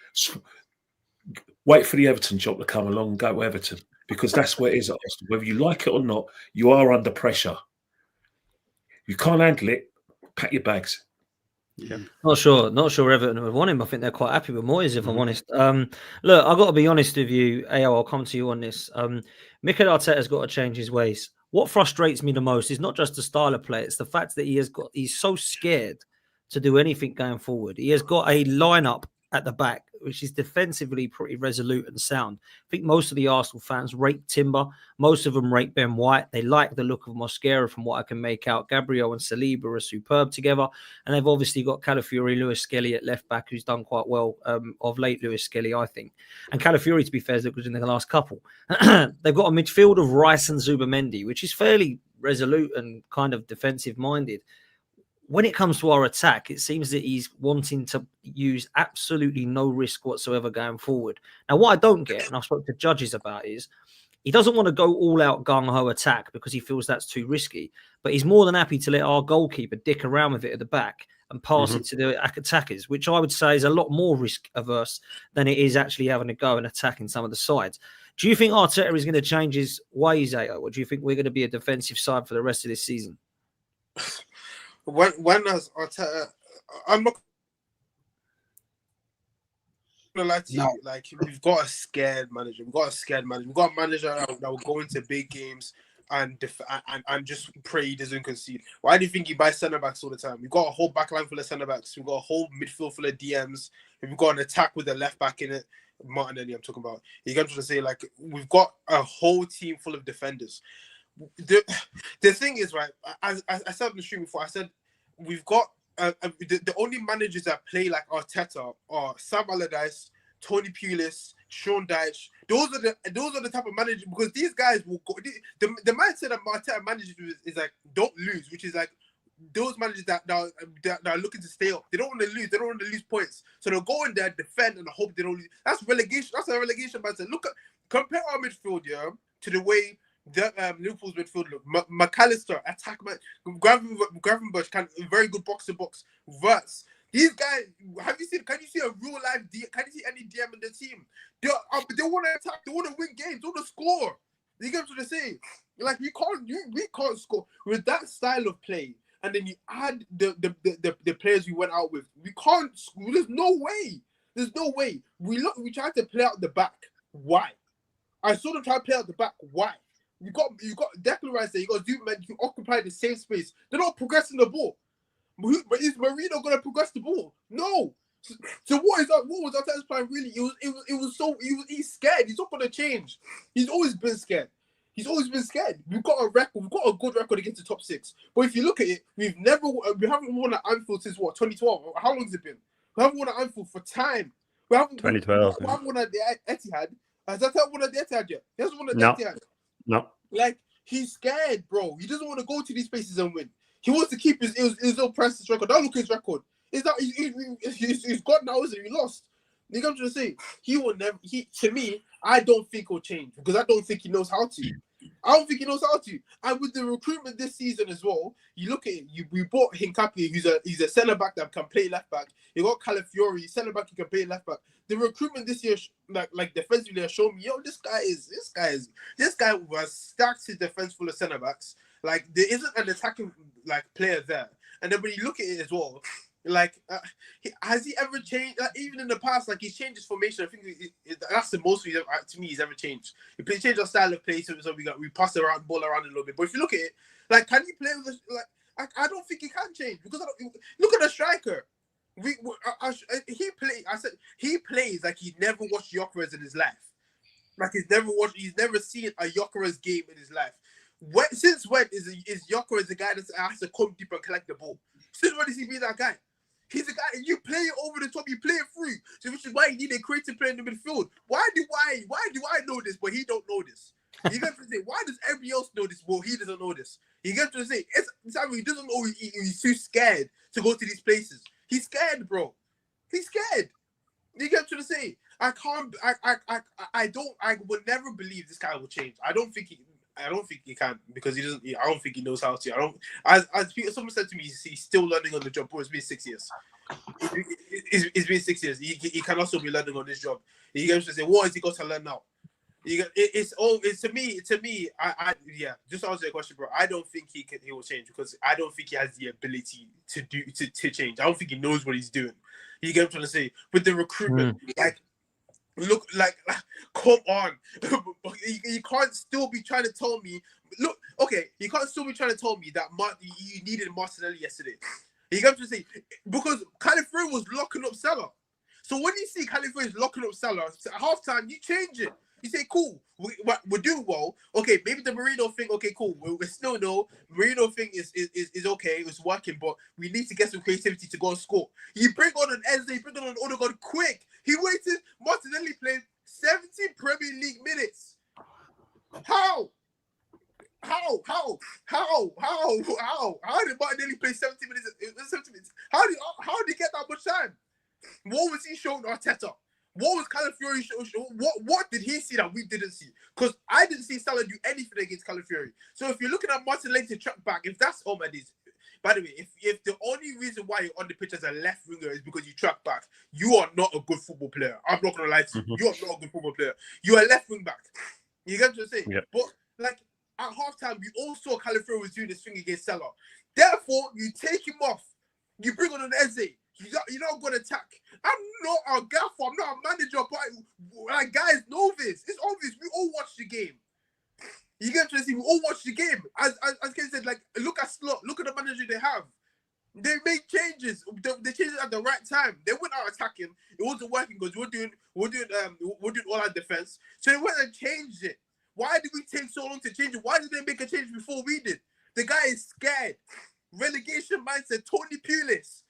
Wait for the Everton job to come along and go to Everton because that's where it is at Arsenal. Whether you like it or not, you are under pressure. You can't handle it, pack your bags. Yeah. Not sure Everton would want him. I think they're quite happy with Moyes, if I'm honest. Look, I've got to be honest with you, AO, I'll come to you on this. Mikel Arteta's got to change his ways. What frustrates me the most is not just the style of play, it's the fact that he's so scared to do anything going forward. He has got a lineup at the back, which is defensively pretty resolute and sound. I think most of the Arsenal fans rate Timber. Most of them rate Ben White. They like the look of Mosquera from what I can make out. Gabriel and Saliba are superb together. And they've obviously got Calafiori, Lewis-Skelly at left back, who's done quite well of late, Lewis-Skelly, I think. And Calafiori, to be fair, has looked good in the last couple. They've got a midfield of Rice and Zubamendi, which is fairly resolute and kind of defensive-minded. When it comes to our attack, it seems that he's wanting to use absolutely no risk whatsoever going forward. Now, what I don't get, and I've spoken to judges about, is he doesn't want to go all-out gung-ho attack because he feels that's too risky. But he's more than happy to let our goalkeeper dick around with it at the back and pass it to the attackers, which I would say is a lot more risk-averse than it is actually having to go and attacking some of the sides. Do you think Arteta is going to change his ways, or do you think we're going to be a defensive side for the rest of this season? When has Arteta? I'm not gonna lie to you. Like, we've got a scared manager. We've got a manager that will go into big games and just pray he doesn't concede. Why do you think he buys centre backs all the time? We've got a whole back line full of centre backs. We've got a whole midfield full of DMs. We've got an attack with a left back in it. Martinelli, I'm talking about. You get what I'm trying to say? Like, we've got a whole team full of defenders. The thing is, right? I said on the stream before. I said we've got the only managers that play like Arteta are Sam Allardyce, Tony Pulis, Sean Dyche. Those are the type of managers, because these guys will go. The mindset that Arteta manages is like, don't lose, which is like those managers that are looking to stay up. They don't want to lose. They don't want to lose points. So they'll go in there, defend, and hope they don't lose. That's relegation. That's a relegation mindset. Compare our midfield, to the way Liverpool's midfield look. McAllister, attack man. Gravenberch can very good box to box. Verts. These guys, can you see a real life can you see any DM in the team? They want to attack, they want to win games, they want to score. You get what I'm saying? Like, we can't score with that style of play. And then you add the players we went out with. We can't. There's no way. We tried to play out the back. Why? I saw them try to play out the back. Why? You got Declan Rice there. You got Zootman. You occupy the same space. They're not progressing the ball. But is Marino going to progress the ball? No. So what was Arteta's plan really? He's scared. He's not going to change. He's always been scared. We've got a record. We've got a good record against the top six. But if you look at it, we haven't won at Anfield since what, 2012? How long has it been? We haven't won at Anfield for time. 2012. We haven't won at the Etihad. Has Arteta won at the Etihad yet? He hasn't won at the Etihad. No. Like, he's scared, bro. He doesn't want to go to these places and win. He wants to keep his own Price's record. Don't look at his record. Is that he's got now? Is it? He lost. You come to say he will never. To me, I don't think he'll change, because I don't think he knows how to. And with the recruitment this season as well, you look at it. We bought Hincapié, he's a centre back that can play left back. You got Calafiori, centre back who can play left back. The recruitment this year, like defensively, has shown me, this guy has stacked his defense full of centre backs. Like, there isn't an attacking player there. And then when you look at it as well, has he ever changed? Like, even in the past, he's changed his formation. I think that's the most he's ever changed. He changed our style of play, so we pass the ball around a little bit. But if you look at it, can he play with I don't think he can change, because look at the striker. He plays like he never watched Gyökeres in his life. Like, he's never seen a Gyökeres game in his life. Since when is Gyökeres the guy that has to come deep and collect the ball? Since when does he be that guy? He's a guy, you play it over the top, you play it free. So which is why you need a creative player in the midfield. Why do I know this, but he don't know this? You get to say, why does everybody else know this, but he doesn't know this? You get to say, he doesn't know, he's too scared to go to these places. He's scared, bro. He's scared. You get to say, I would never believe this guy will change. I don't think he can, because he doesn't. I don't think he knows how to. As someone said to me, he's still learning on the job. Bro, it's been 6 years. It's been 6 years. He can also be learning on this job. He goes to say, what has he got to learn now? It's to me. Just to answer your question, bro. I don't think he will change, because I don't think he has the ability to change. I don't think he knows what he's doing. You get what I'm trying to say? With the recruitment, look, come on. You can't still be trying to tell me. Look, okay, you can't still be trying to tell me that you needed Martinelli yesterday. You got to say, because Calafiori was locking up Salah. So when you see Calafiori is locking up Salah at halftime, you change it. You say, cool, we're doing well. Okay, maybe the Marino thing, okay, cool. We're still no. Marino thing is okay, it's working, but we need to get some creativity to go and score. You bring on an Eze, you bring on an Odegaard quick. He waited. Martinelli played 70 Premier League minutes. How did Martinelli play 70 minutes? How did he get that much time? What was he showing Arteta? What was Calafiori showing? What did he see that we didn't see? Because I didn't see Salah do anything against Calafiori. So if you're looking at Martinelli to track back, if that's Ahmad is, By the way, if the only reason why you're on the pitch as a left winger is because you track back, you are not a good football player. I'm not gonna lie to you. You are not a good football player. You are a left wing back. You get what I'm saying? Yep. But like at halftime, we all saw Califero was doing this thing against Salah. Therefore, you take him off. You bring on an Eze. You're not going to attack. I'm not a gaffer. I'm not a manager. But like guys know this. It's obvious. We all watch the game. You get to see. We all watch the game. As Ken said, like look at Slot. Look at the manager they have. They made changes. They changed it at the right time. They went out attacking. It wasn't working because we're doing all our defense. So they went and changed it. Why did we take so long to change it? Why did they make a change before we did? The guy is scared. Relegation mindset. Tony Pulis.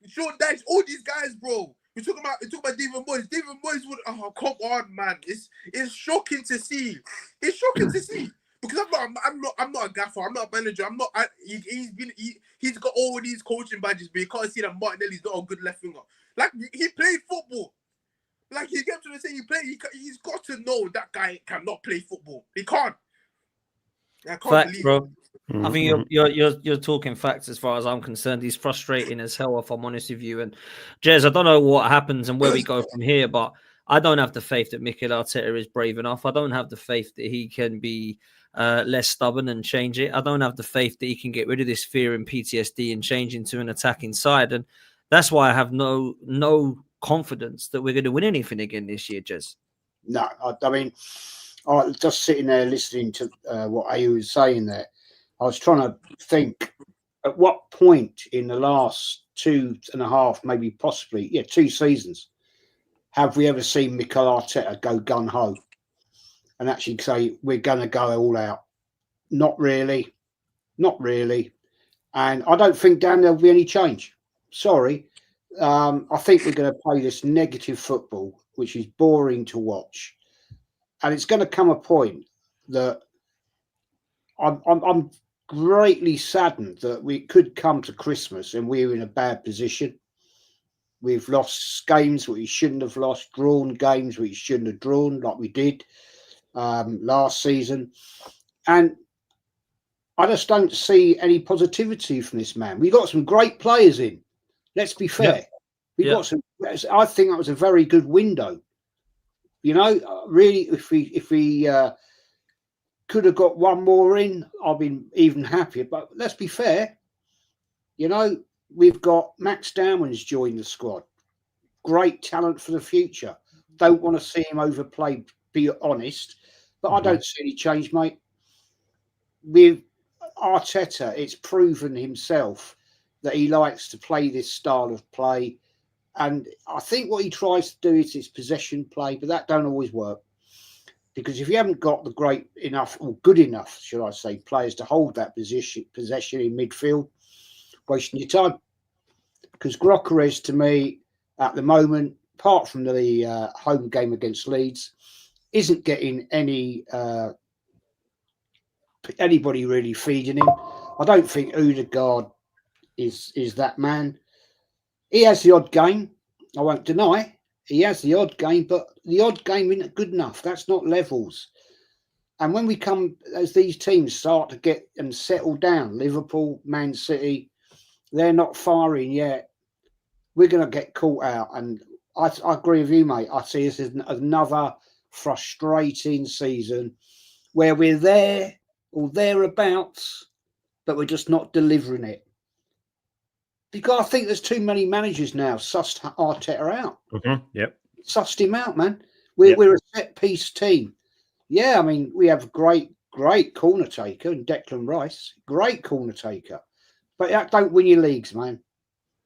Sean Dyche, all these guys, bro. We talk about David Moyes. David Moyes would. Oh, come on, man. It's shocking to see. It's shocking to see because I'm not a gaffer. I'm not a manager. I'm not. He's got all these coaching badges, but you can't see that Martinelli's not a good left winger. Like he played football. Like he gets to say he's got to know that guy cannot play football. He can't. I can't Facts, believe bro. it. I think you're talking facts as far as I'm concerned. He's frustrating as hell, if I'm honest with you. And Jez, I don't know what happens and where we go from here, but I don't have the faith that Mikel Arteta is brave enough. I don't have the faith that he can be less stubborn and change it. I don't have the faith that he can get rid of this fear and PTSD and change into an attacking side. And that's why I have no confidence that we're going to win anything again this year, Jez. No, I mean, I was just sitting there listening to what Ayu was saying there. I was trying to think at what point in the last 2.5, maybe possibly, 2 seasons, have we ever seen Mikel Arteta go gun-ho and actually say, we're going to go all out? Not really. Not really. And I don't think, Dan, there'll be any change. Sorry. I think we're going to play this negative football, which is boring to watch. And it's going to come a point that I'm greatly saddened that we could come to Christmas and we're in a bad position. We've lost games we shouldn't have lost, drawn games we shouldn't have drawn, like we did last season. And I just don't see any positivity from this man. We got some great players in. Let's be fair. We got some. I think that was a very good window. You know, really, if we could have got one more in, I've been even happier. But let's be fair. You know, we've got Max Downman's joined the squad. Great talent for the future. Don't want to see him overplayed, be honest. But I don't see any change, mate. With Arteta, it's proven himself that he likes to play this style of play. And I think what he tries to do is his possession play, but that don't always work. Because if you haven't got the great enough or good enough, should I say, players to hold that possession in midfield, wasting your time. Because Gyökeres, to me, at the moment, apart from the home game against Leeds, isn't getting anybody really feeding him. I don't think Odegaard is that man. He has the odd game. I won't deny he has the odd game, but the odd game isn't good enough. That's not levels. And when we come, as these teams start to get and settle down, Liverpool, Man City, they're not firing yet. We're going to get caught out. And I agree with you, mate. I see this as another frustrating season where we're there or thereabouts, but we're just not delivering it. Because I think there's too many managers now sussed Arteta out. Yep. Sussed him out, man. We're a set-piece team. Yeah, I mean, we have a great corner taker in Declan Rice. Great corner taker. But that don't win your leagues, man.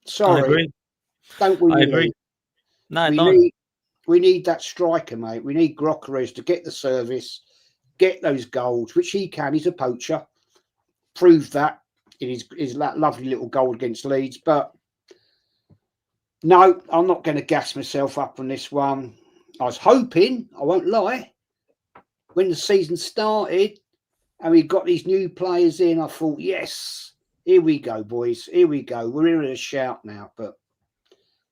Sorry. I agree. Don't win your leagues. No, we need that striker, mate. We need Gyökeres to get the service, get those goals, which he can. He's a poacher. Proved that in his lovely little goal against Leeds. But no, I'm not going to gas myself up on this one. I was hoping, I won't lie, when the season started and we got these new players in, I thought, yes, here we go, boys. Here we go. We're in a shout now. But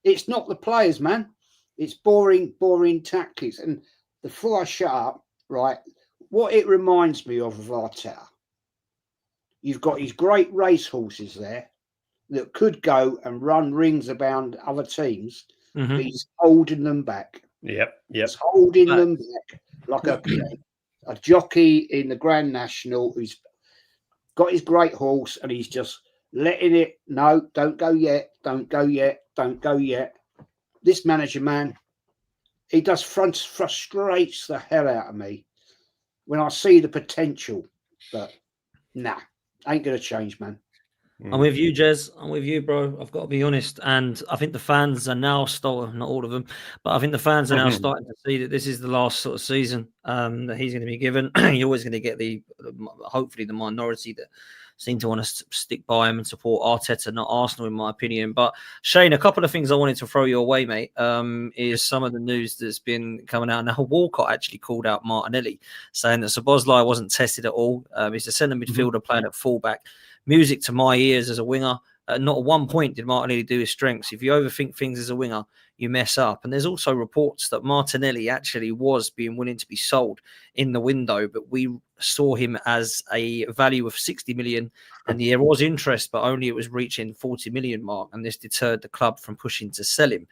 it's not the players, man. It's boring tactics. And before I shut up, right, what it reminds me of Arteta, You've got his great race horses there that could go and run rings about other teams, Mm-hmm. but he's holding them back. Yep. He's holding them back like a jockey in the Grand National who's got his great horse and he's just letting it. No, don't go yet. Don't go yet. Don't go yet. This manager, man, he does frustrates the hell out of me when I see the potential, but nah, ain't gonna change, man. I'm with you, Jez. I'm with you, bro. I've got to be honest. And I think the fans are now starting, not all of them, but I think the fans are now starting to see that this is the last sort of season that he's going to be given. You're always going to get hopefully the minority that seem to want to stick by him and support Arteta, not Arsenal, in my opinion. But Shane, a couple of things I wanted to throw your way, mate, is some of the news that's been coming out. Now, Walcott actually called out Martinelli, saying that Szoboszlai wasn't tested at all. He's a centre midfielder playing at fullback. Music to my ears as a winger. Not at one point did Martinelli do his strengths. If you overthink things as a winger, you mess up. And there's also reports that Martinelli actually was being willing to be sold in the window, but we saw him as a value of 60 million, and there was interest, but only it was reaching 40 million mark, and this deterred the club from pushing to sell him.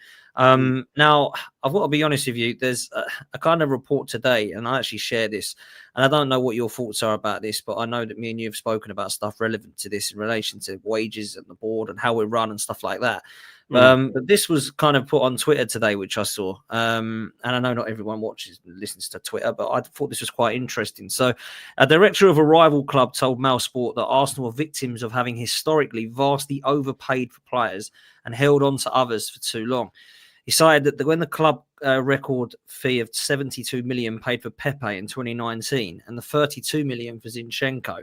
Now, I've got to be honest with you, there's a kind of report today, and I actually share this, and I don't know what your thoughts are about this, but I know that me and you have spoken about stuff relevant to this in relation to wages and the board and how we run and stuff like that. But this was kind of put on Twitter today, which I saw. And I know not everyone watches and listens to Twitter, but I thought this was quite interesting. So a director of a rival club told Mail Sport that Arsenal are victims of having historically vastly overpaid for players and held on to others for too long. He cited that when the club record fee of 72 million paid for Pepe in 2019 and the 32 million for Zinchenko,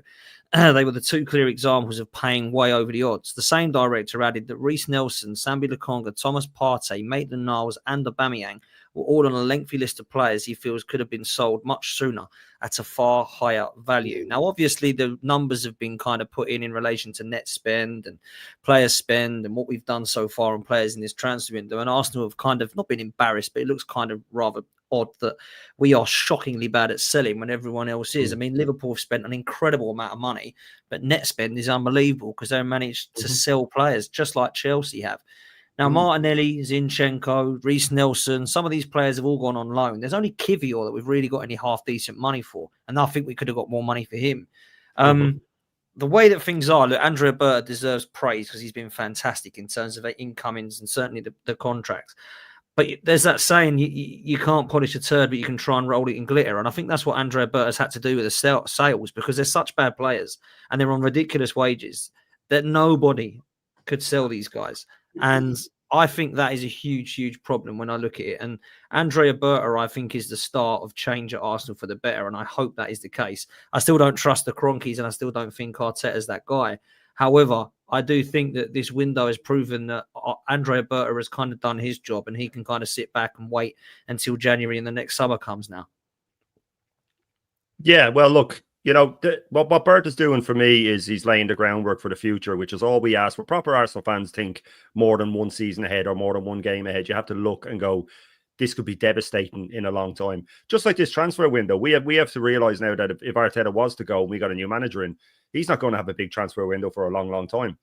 they were the two clear examples of paying way over the odds. The same director added that Reece Nelson, Sambi Lokonga, Thomas Partey, Maitland-Niles and Aubameyang were all on a lengthy list of players he feels could have been sold much sooner at a far higher value. Now, obviously, the numbers have been kind of put in relation to net spend and player spend and what we've done so far on players in this transfer window. And Arsenal have kind of not been embarrassed, but it looks kind of rather odd that we are shockingly bad at selling when everyone else is. I mean, Liverpool have spent an incredible amount of money, but net spend is unbelievable because they managed to sell players just like Chelsea have. Now, Martinelli, Zinchenko, Reece Nelson, some of these players have all gone on loan. There's only Kivior that we've really got any half-decent money for, and I think we could have got more money for him. The way that things are, look, Andrea Berta deserves praise because he's been fantastic in terms of incomings and certainly the contracts. But there's that saying, you can't polish a turd, but you can try and roll it in glitter. And I think that's what Andrea Berta's had to do with the sales because they're such bad players and they're on ridiculous wages that nobody could sell these guys. And I think that is a huge, huge problem when I look at it. And Andrea Berta, I think, is the start of change at Arsenal for the better. And I hope that is the case. I still don't trust the Kroenkes and I still don't think Arteta's that guy. However, I do think that this window has proven that Andrea Berta has kind of done his job and he can kind of sit back and wait until January and the next summer comes now. Yeah, well, look, you know, what Berta's doing for me is he's laying the groundwork for the future, which is all we ask. For proper Arsenal fans think more than one season ahead or more than one game ahead. You have to look and go, this could be devastating in a long time. Just like this transfer window, we have to realise now that if Arteta was to go and we got a new manager in, he's not going to have a big transfer window for a long, long time.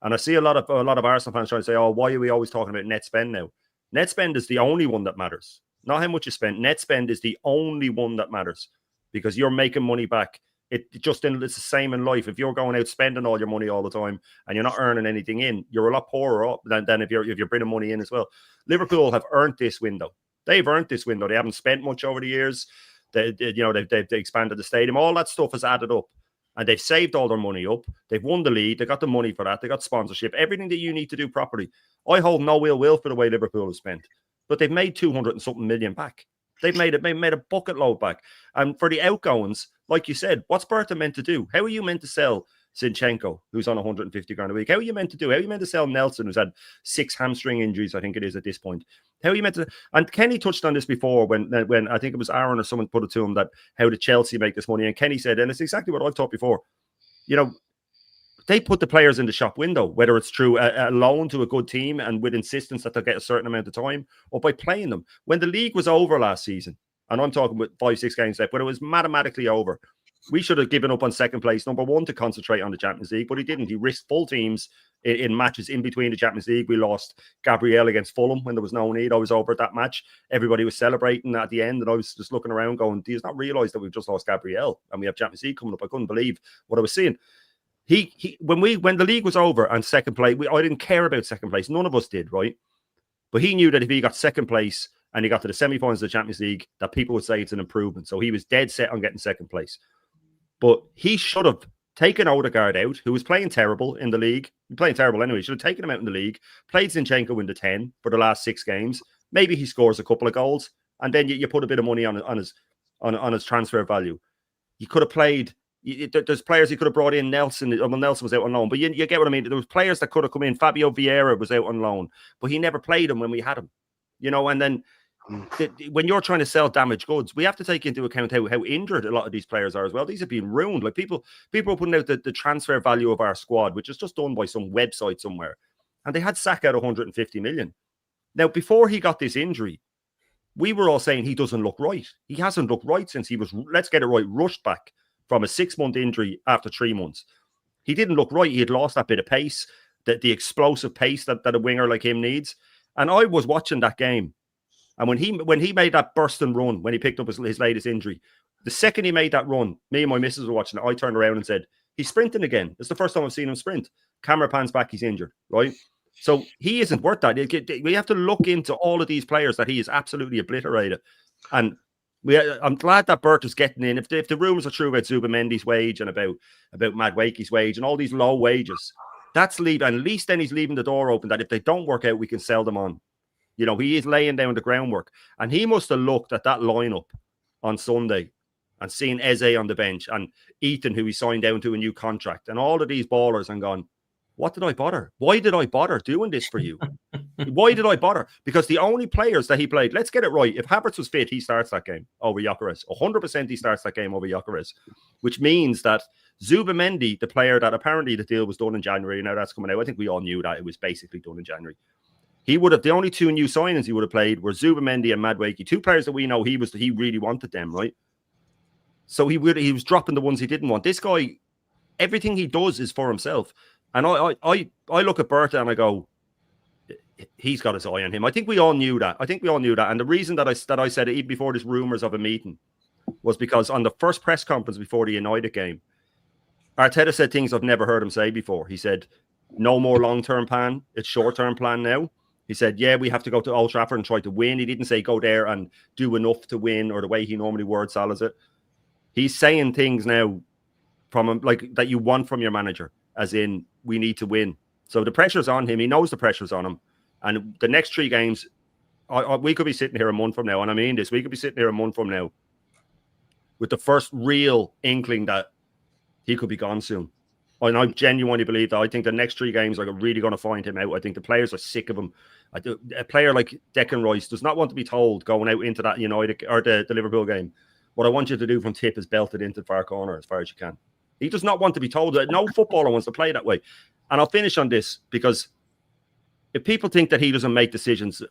And I see a lot of Arsenal fans trying to say, oh, why are we always talking about net spend now? Net spend is the only one that matters. Not how much you spend. Net spend is the only one that matters because you're making money back. It's the same in life. If you're going out spending all your money all the time and you're not earning anything in, you're a lot poorer than if you're bringing money in as well. Liverpool have earned this window. They've earned this window. They haven't spent much over the years. They've expanded the stadium. All that stuff has added up. And they've saved all their money up. They've won the league. They got the money for that. They got sponsorship. Everything that you need to do properly. I hold no ill will for the way Liverpool have spent. But they've made 200 and something million back. They've made a bucket load back. And for the outgoings, like you said, what's Berta meant to do? How are you meant to sell Zinchenko, who's on 150 grand a week? How are you meant to do? How are you meant to sell Nelson, who's had 6 hamstring injuries, I think it is at this point? How are you meant to? And Kenny touched on this before when I think it was Aaron or someone put it to him that how did Chelsea make this money? And Kenny said, and it's exactly what I've taught before, you know, they put the players in the shop window, whether it's through a loan to a good team and with insistence that they'll get a certain amount of time or by playing them. When the league was over last season, and I'm talking about 5-6 games left, when it was mathematically over, We should have given up on second place, number one, to concentrate on the Champions League, but he didn't. He risked full teams in matches in between the Champions League. We lost Gabriel against Fulham when there was no need. I was over at that match. Everybody was celebrating at the end, and I was just looking around going, do you not realise that we've just lost Gabriel and we have Champions League coming up? I couldn't believe what I was seeing. When the league was over and second place, I didn't care about second place. None of us did, right? But he knew that if he got second place and he got to the semi-finals of the Champions League, that people would say it's an improvement. So he was dead set on getting second place. But he should have taken Odegaard out, who was playing terrible in the league. Playing terrible anyway. He should have taken him out in the league, played Zinchenko in the 10 for the last 6 games. Maybe he scores a couple of goals, and then you put a bit of money on his transfer value. He could have played. There's players he could have brought in. Nelson was out on loan, but you get what I mean. There was players that could have come in. Fabio Vieira was out on loan, but he never played him when we had him. And then when you're trying to sell damaged goods, we have to take into account how injured a lot of these players are as well. These have been ruined. Like people are putting out the transfer value of our squad, which is just done by some website somewhere, and they had Saka at 150 million. Now, before he got this injury, we were all saying he doesn't look right. He hasn't looked right since he was, let's get it right, rushed back from a 6-month injury after 3 months. He didn't look right. He had lost that bit of pace, the explosive pace that a winger like him needs. And I was watching that game. And when he made that bursting run, when he picked up his latest injury, the second he made that run, me and my missus were watching it, I turned around and said, he's sprinting again. It's the first time I've seen him sprint. Camera pans back, he's injured, right? So he isn't worth that. We have to look into all of these players that he is absolutely obliterated. And I'm glad that Bert is getting in. If the rumours are true about Zubamendi's wage and about Madueke's wage and all these low wages, that's leaving. At least then he's leaving the door open that if they don't work out, we can sell them on. He is laying down the groundwork. And he must have looked at that lineup on Sunday and seen Eze on the bench and Ethan, who he signed down to a new contract, and all of these ballers, and gone, what did I bother? Why did I bother doing this for you? Why did I bother? Because the only players that he played, let's get it right. If Havertz was fit, he starts that game over Gyökeres. 100% he starts that game over Gyökeres, which means that Zubamendi, the player that apparently the deal was done in January, now that's coming out. I think we all knew that it was basically done in January. He would have, the only 2 new signings he would have played were Zubamendi and Madueke, 2 players that we know he really wanted them, right? So he was dropping the ones he didn't want. This guy, everything he does is for himself. And I look at Berta and I go, he's got his eye on him. I think we all knew that. And the reason that I said it even before this rumours of a meeting was because on the first press conference before the United game, Arteta said things I've never heard him say before. He said, no more long-term plan. It's short-term plan now. He said, yeah, we have to go to Old Trafford and try to win. He didn't say go there and do enough to win, or the way he normally word salads it. He's saying things now from him, like that you want from your manager, as in we need to win. So the pressure's on him. He knows the pressure's on him. And the next 3 games, we could be sitting here a month from now, and I mean this, we could be sitting here a month from now with the first real inkling that he could be gone soon. And I genuinely believe that. I think the next 3 games are really going to find him out. I think the players are sick of him. A player like Declan Rice does not want to be told going out into that United or the Liverpool game, what I want you to do from tip is belt it into the far corner as far as you can. He does not want to be told that. No footballer wants to play that way. And I'll finish on this, because if people think that he doesn't make decisions,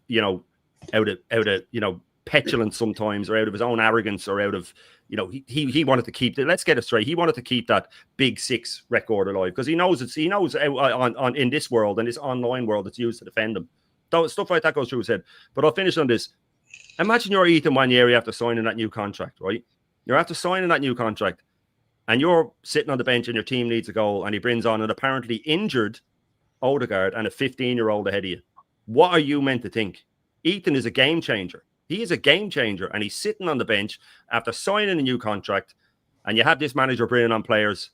out of petulance sometimes, or out of his own arrogance, or out of, he wanted to keep let's get it straight. He wanted to keep that Big 6 record alive, because he knows on in this world, in this online world, it's used to defend him. Stuff like that goes through his head. But I'll finish on this. Imagine you're Ethan Nwaneri after signing that new contract, right? You're after signing that new contract, and you're sitting on the bench and your team needs a goal, and he brings on an apparently injured Odegaard and a 15-year-old ahead of you. What are you meant to think? Ethan is a game changer. He is a game changer, and he's sitting on the bench after signing a new contract, and you have this manager bringing on players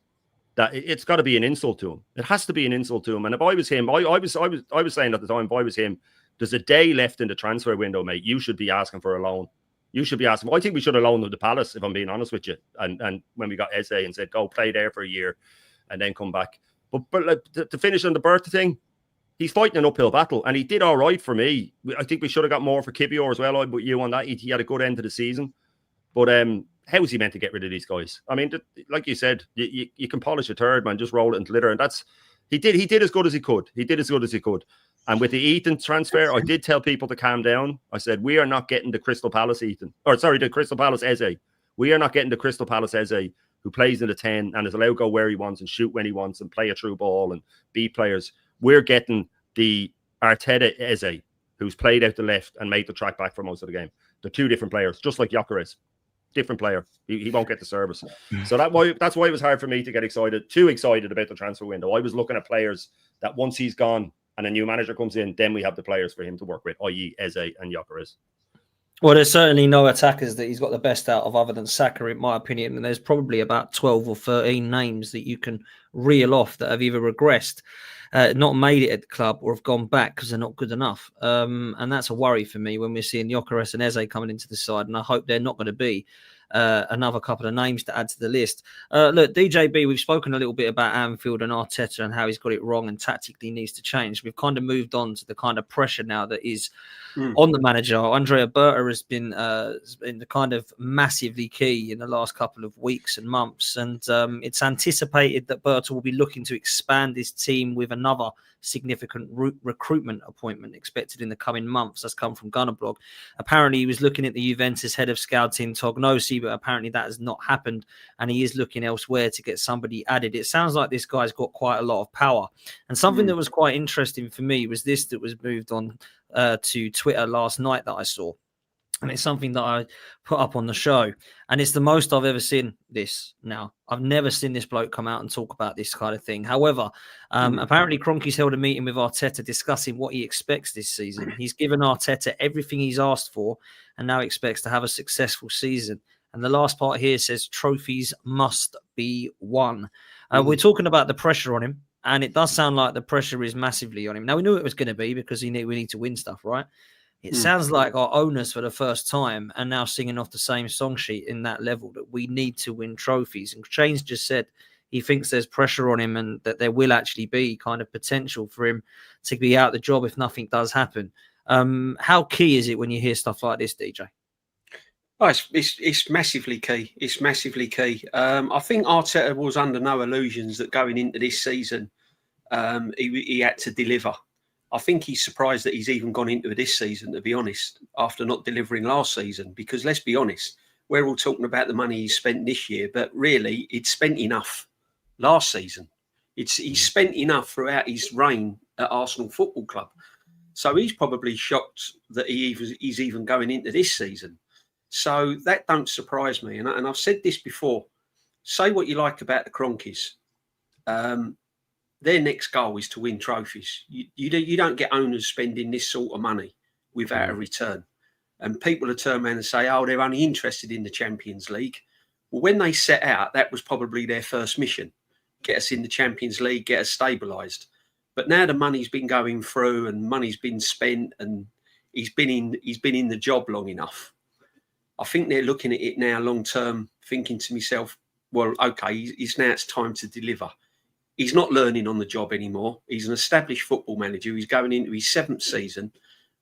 that it's got to be an insult to him. It has to be an insult to him. And if I was him, I was saying at the time, if I was him, there's a day left in the transfer window, mate. You should be asking for a loan. You should be asking. I think we should have loaned him to Palace, if I'm being honest with you. And when we got Eze and said, go play there for a year and then come back. But like, to finish on the Berta thing, he's fighting an uphill battle, and he did all right for me. I think we should have got more for Kivior as well. I'd put you on that. He had a good end to the season. But how is he meant to get rid of these guys? I mean, like you said, you can polish a turd, man. Just roll it into litter. And he did as good as he could. He did as good as he could. And with the Ethan transfer, I did tell people to calm down. I said, we are not getting the Crystal Palace Ethan. Or sorry, the Crystal Palace Eze. We are not getting the Crystal Palace Eze who plays in the 10 and is allowed to go where he wants and shoot when he wants and play a true ball and beat players. We're getting the Arteta Eze, who's played out the left and made the track back for most of the game. They're two different players, just like Gyökeres. Different player. He won't get the service. So that's why it was hard for me to get too excited about the transfer window. I was looking at players that once he's gone and a new manager comes in, then we have the players for him to work with, i.e. Eze and Gyökeres. Well, there's certainly no attackers that he's got the best out of other than Saka, in my opinion. And there's probably about 12 or 13 names that you can reel off that have either regressed, not made it at the club, or have gone back because they're not good enough. And that's a worry for me when we're seeing Gyökeres and Eze coming into the side. And I hope they're not going to be another couple of names to add to the list. Look, DJB, we've spoken a little bit about Anfield and Arteta and how he's got it wrong and tactically needs to change. We've kind of moved on to the kind of pressure now that is on the manager. Andrea Berta has been the kind of massively key in the last couple of weeks and months. And it's anticipated that Berta will be looking to expand his team with another significant recruitment appointment expected in the coming months. That's come from Gunnerblog. Apparently, he was looking at the Juventus head of scouting, Tognosi, but apparently that has not happened, and he is looking elsewhere to get somebody added. It sounds like this guy's got quite a lot of power. And something that was quite interesting for me was this that was moved on to Twitter last night that I saw. And it's something that I put up on the show. And it's the most I've ever seen this now. I've never seen this bloke come out and talk about this kind of thing. However, apparently Kroenke's held a meeting with Arteta discussing what he expects this season. He's given Arteta everything he's asked for and now expects to have a successful season. And the last part here says trophies must be won. We're talking about the pressure on him. And it does sound like the pressure is massively on him. Now, we knew it was going to be because we need to win stuff, right? It sounds like our owners for the first time are now singing off the same song sheet in that level that we need to win trophies. And Chains just said he thinks there's pressure on him and that there will actually be kind of potential for him to be out the job if nothing does happen. How key is it when you hear stuff like this, DJ? Oh, it's massively key. It's massively key. I think Arteta was under no illusions that going into this season, he had to deliver. I think he's surprised that he's even gone into this season, to be honest, after not delivering last season. Because let's be honest, we're all talking about the money he's spent this year, but really, it's spent enough last season. He's spent enough throughout his reign at Arsenal Football Club. So he's probably shocked that he's even going into this season. So that don't surprise me. And I've said this before. Say what you like about the Kroenkes. Their next goal is to win trophies. You don't get owners spending this sort of money without a return. And people will turn around and say, oh, they're only interested in the Champions League. Well, when they set out, that was probably their first mission. Get us in the Champions League, get us stabilised. But now the money's been going through and money's been spent and he's been in the job long enough. I think they're looking at it now long term, thinking to myself, well, okay, it's time to deliver. He's not learning on the job anymore. He's an established football manager. He's going into his 7th season.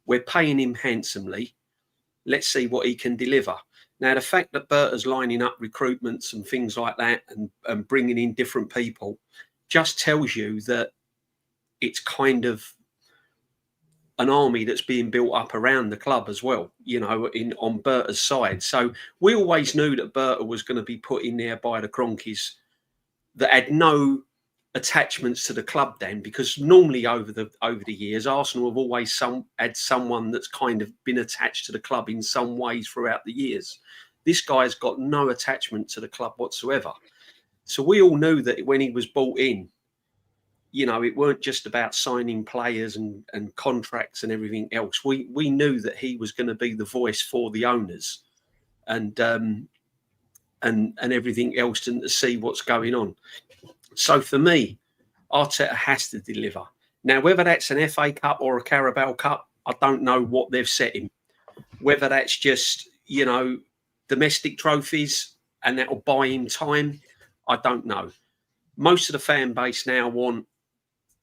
We're paying him handsomely. Let's see what he can deliver. Now, the fact that Berta's lining up recruitments and things like that and bringing in different people just tells you that it's kind of an army that's being built up around the club as well, on Berta's side. So we always knew that Berta was going to be put in there by the Kroenkes that had no attachments to the club then, because normally over the years, Arsenal have always had someone that's kind of been attached to the club in some ways throughout the years. This guy's got no attachment to the club whatsoever. So we all knew that when he was brought in, it weren't just about signing players and contracts and everything else. We knew that he was going to be the voice for the owners and everything else and to see what's going on. So for me, Arteta has to deliver. Now, whether that's an FA Cup or a Carabao Cup, I don't know what they've set him. Whether that's just, domestic trophies and that'll buy him time, I don't know. Most of the fan base now want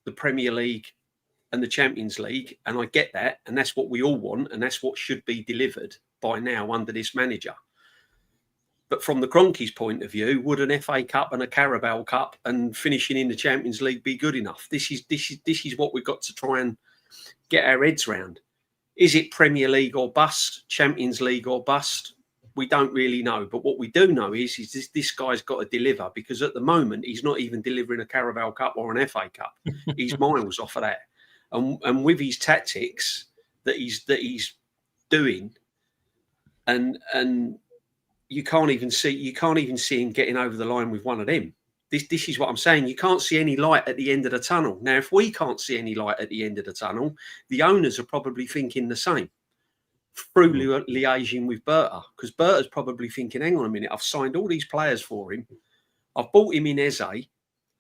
the Premier League and the Champions League, and I get that, and that's what we all want, and that's what should be delivered by now under this manager. But from the Kroenkes' point of view, would an FA Cup and a Carabao Cup and finishing in the Champions League be good enough? This is what we've got to try and get our heads round. Is it Premier League or bust? Champions League or bust? we don't really know. But what we do know is this guy's got to deliver, because at the moment he's not even delivering a Carabao Cup or an FA Cup. He's miles off of that. And with his tactics that he's doing, and you can't even see him getting over the line with one of them. This is what I'm saying. You can't see any light at the end of the tunnel. Now, if we can't see any light at the end of the tunnel, the owners are probably thinking the same through liaising with Berta, because Berta's probably thinking, hang on a minute, I've signed all these players for him. I've bought him in Eze.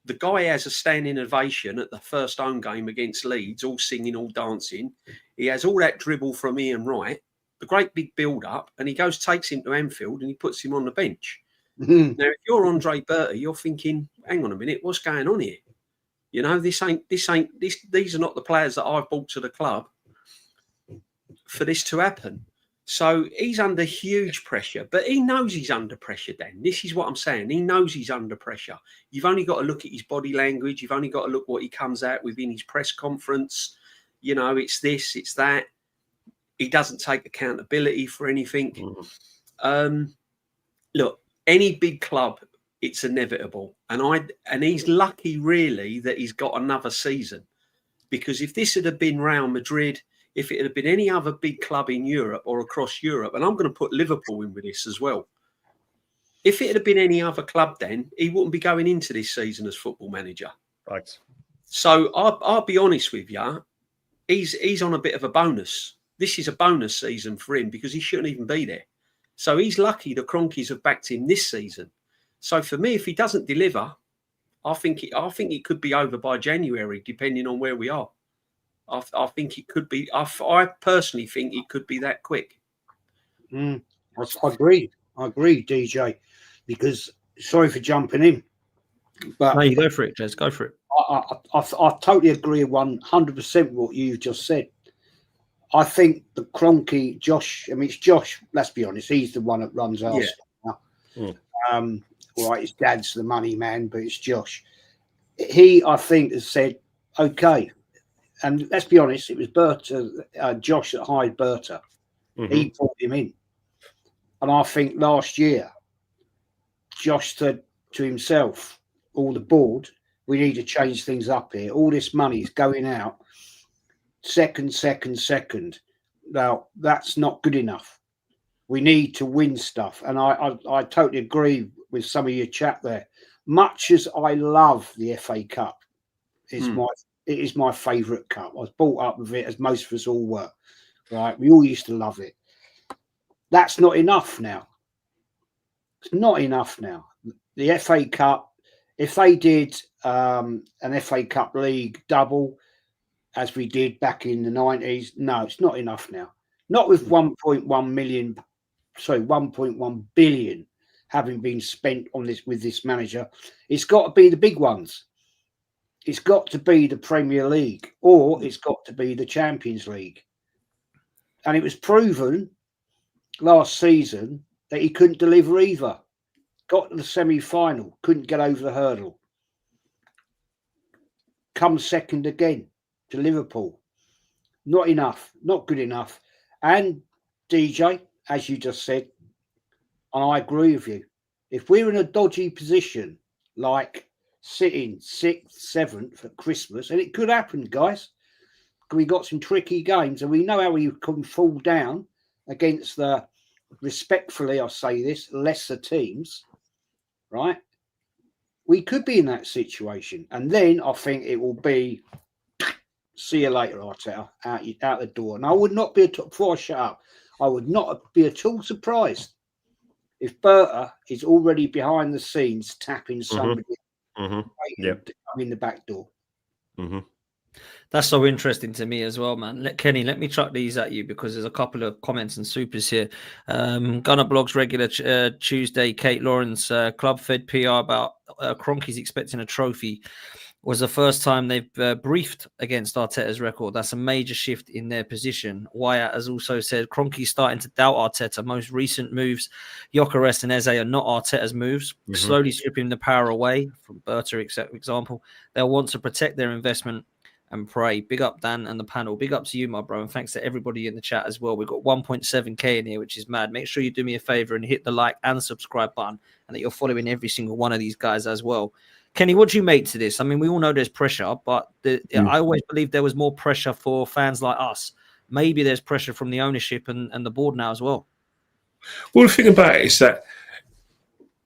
The guy has a standing ovation at the first home game against Leeds, all singing, all dancing. He has all that dribble from Ian Wright, the great big build-up, and he takes him to Anfield and he puts him on the bench. Mm-hmm. Now, if you're Andre Berta, you're thinking, hang on a minute, what's going on here? You know, these are not the players that I've brought to the club for this to happen. So he's under huge pressure, but he knows he's under pressure, Dan. This is what I'm saying. He knows he's under pressure. You've only got to look at his body language. You've only got to look what he comes out with in his press conference. You know, it's this, it's that. He doesn't take accountability for anything. Look, any big club, it's inevitable. And he's lucky, really, that he's got another season. Because if this had been Real Madrid, if it had been any other big club in Europe or across Europe, and I'm going to put Liverpool in with this as well. If it had been any other club, then he wouldn't be going into this season as football manager. Right. So I'll be honest with you, he's on a bit of a bonus. This is a bonus season for him because he shouldn't even be there. So he's lucky the Kroenkes have backed him this season. So for me, if he doesn't deliver, I think it could be over by January, depending on where we are. I think it could be. I personally think it could be that quick. I agree, DJ. Because sorry for jumping in, but no, you go for it, Jez. Go for it. I totally agree 100% with what you've just said. I think the Kroenke, Josh. I mean, it's Josh. Let's be honest. He's the one that runs Arsenal. Yeah. Right, his dad's the money man, but it's Josh. He, I think, has said, okay. And let's be honest, it was Berta, Josh that hired Berta. Mm-hmm. He brought him in. And I think last year, Josh said to himself, all the board, we need to change things up here. All this money is going out. Second. Now, that's not good enough. We need to win stuff. And I totally agree with some of your chat there. Much as I love the FA Cup, it is my favourite cup. I was brought up with it, as most of us all were. Right? We all used to love it. That's not enough now. It's not enough now. The FA Cup, if they did an FA Cup league double, as we did back in the 90s, no, it's not enough now. Not with 1.1 billion having been spent on this with this manager. It's got to be the big ones. It's got to be the Premier League, or it's got to be the Champions League. And it was proven last season that he couldn't deliver either. Got to the semi-final, couldn't get over the hurdle. Come second again to Liverpool. Not enough, not good enough. And DJ, as you just said, and I agree with you, if we're in a dodgy position, like sitting 6th, 7th at Christmas, and it could happen, guys. We got some tricky games, and we know how we can fall down against the, respectfully, I'll say this, lesser teams, right? We could be in that situation, and then I think it will be, see you later, Arteta, out the door. And I would not be, before I shut up, I would not be at all surprised if Berta is already behind the scenes tapping somebody to come in the back door. Mm-hmm. That's so interesting to me as well, man. Kenny, let me chuck these at you because there's a couple of comments and supers here. Gunner Blogs regular Tuesday, Kate Lawrence, Club Fed PR about Kroenke's expecting a trophy. Was the first time they've briefed against Arteta's record. That's a major shift in their position. Wyatt has also said Kroenke's starting to doubt Arteta. Most recent moves, Gyökeres and Eze are not Arteta's moves. Mm-hmm. Slowly stripping the power away from Berta, example. They'll want to protect their investment and pray. Big up Dan and the panel. Big up to you, my bro, and thanks to everybody in the chat as well. We've got 1.7k in here, which is mad. Make sure you do me a favor and hit the like and subscribe button, and that you're following every single one of these guys as well. Kenny, what do you make to this? I mean, we all know there's pressure, but I always believe there was more pressure for fans like us. Maybe there's pressure from the ownership and the board now as well. Well, the thing about it is that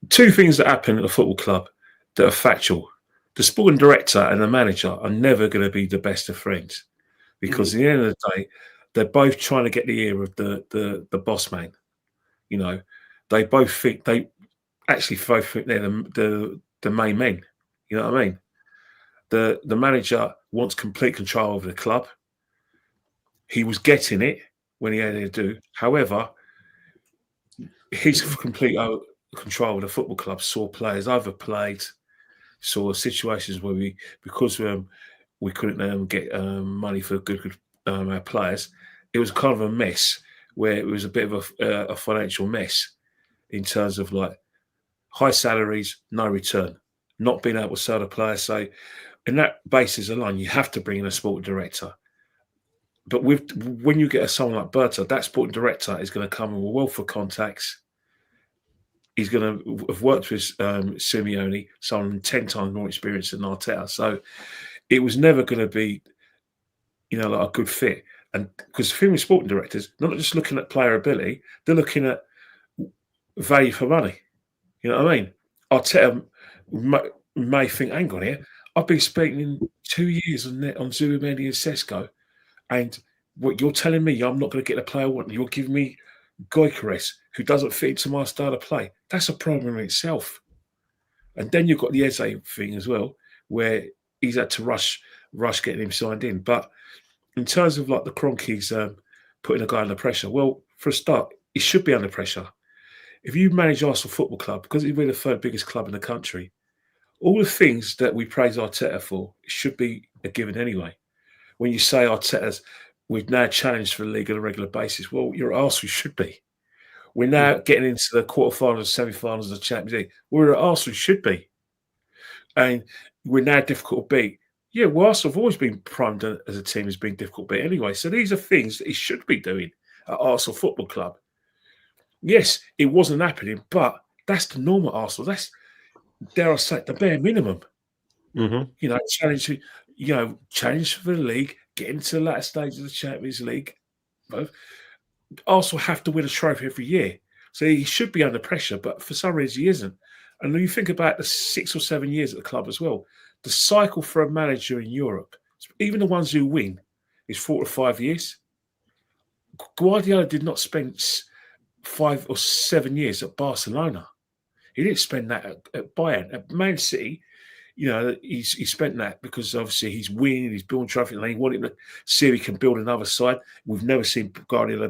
two things that happen at a football club that are factual. The sporting director and the manager are never going to be the best of friends, because at the end of the day, they're both trying to get the ear of the boss man. You know, they both think they're the main men. You know what I mean? The manager wants complete control over the club. He was getting it when he had it to do. However, his complete control of the football club saw players overplayed, saw situations where because we couldn't get money for good players, it was kind of a mess where it was a bit of a financial mess in terms of like high salaries, no return, not being able to sell the players. So, in that basis alone, you have to bring in a sporting director. But when you get someone like Berta, that sporting director is going to come with a wealth of contacts. He's going to have worked with Simeone, someone 10 times more experienced than Arteta. So it was never going to be, like a good fit. And because the thing with sporting directors, they're not just looking at player ability, they're looking at value for money. You know what I mean? Arteta may think, hang on here, I've been spending 2 years on Zubimendi and Sesko, and what you're telling me I'm not going to get the player I want. You're giving me Gyökeres, who doesn't fit into my style of play. That's a problem in itself. And then you've got the Eze thing as well, where he's had to rush getting him signed in. But in terms of like the Kroenke's putting a guy under pressure, well, for a start, he should be under pressure. If you manage Arsenal Football Club, because we're the third biggest club in the country, all the things that we praise Arteta for should be a given anyway. When you say Arteta's, we've now challenged for the league on a regular basis, well, you're at Arsenal, should be. We're now getting into the quarterfinals, semi-finals of the Champions League. We're at Arsenal, should be. And we're now difficult to beat. Yeah, well, Arsenal have always been primed as a team as being difficult to beat anyway. So these are things that he should be doing at Arsenal Football Club. Yes, it wasn't happening, but that's the norm at Arsenal. That's, dare I say, the bare minimum. Challenge for the league, get into the latter stage of the Champions League. Arsenal have to win a trophy every year. So he should be under pressure, but for some reason he isn't. And when you think about the 6 or 7 years at the club as well, the cycle for a manager in Europe, even the ones who win, is 4 to 5 years. Guardiola did not spend 5 or 7 years at Barcelona. He didn't spend that at Bayern. At Man City, he spent that because obviously he's winning, he's building trophy, and he wanted to see if he can build another side. We've never seen Guardiola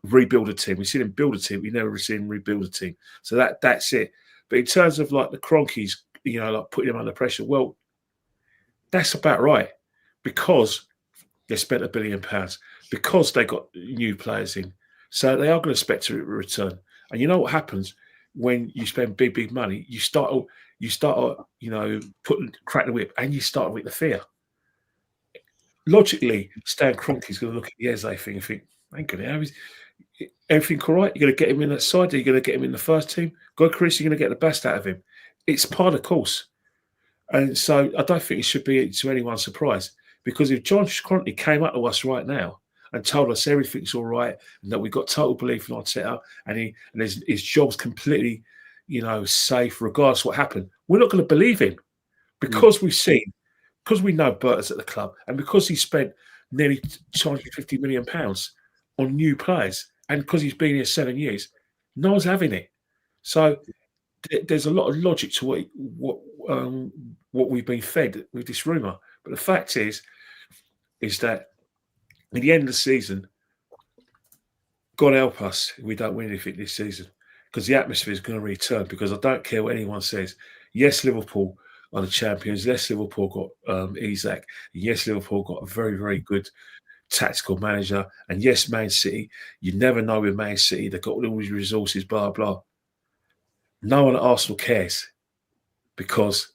rebuild a team. We've seen him build a team. We've never seen him rebuild a team. So that's it. But in terms of like the Kroenkes, like putting him under pressure, well, that's about right, because they spent £1 billion, because they got new players in. So they are going to expect a return. And you know what happens when you spend big money? You start crack the whip, and you start with the fear. Logically, Stan Kroenke is going to look at the Eze thing and think, "Ain't gonna is everything all right? You're going to get him in that side. Are you going to get him in the first team? Gyökeres, you're going to get the best out of him." It's part of the course, and so I don't think it should be to anyone's surprise, because if John Kroenke came up to us right now and told us everything's all right and that we've got total belief in Arteta and his job's completely, safe regardless of what happened, we're not going to believe him, because because we know Berta's at the club, and because he spent nearly £250 million on new players, and because he's been here 7 years, no one's having it. So there's a lot of logic to what we've been fed with this rumour. But the fact is that at the end of the season, God help us if we don't win anything this season, because the atmosphere is going to return. Because I don't care what anyone says. Yes, Liverpool are the champions. Yes, Liverpool got Isaac. Yes, Liverpool got a very, very good tactical manager. And yes, Man City, you never know with Man City. They've got all these resources, blah, blah. No one at Arsenal cares, because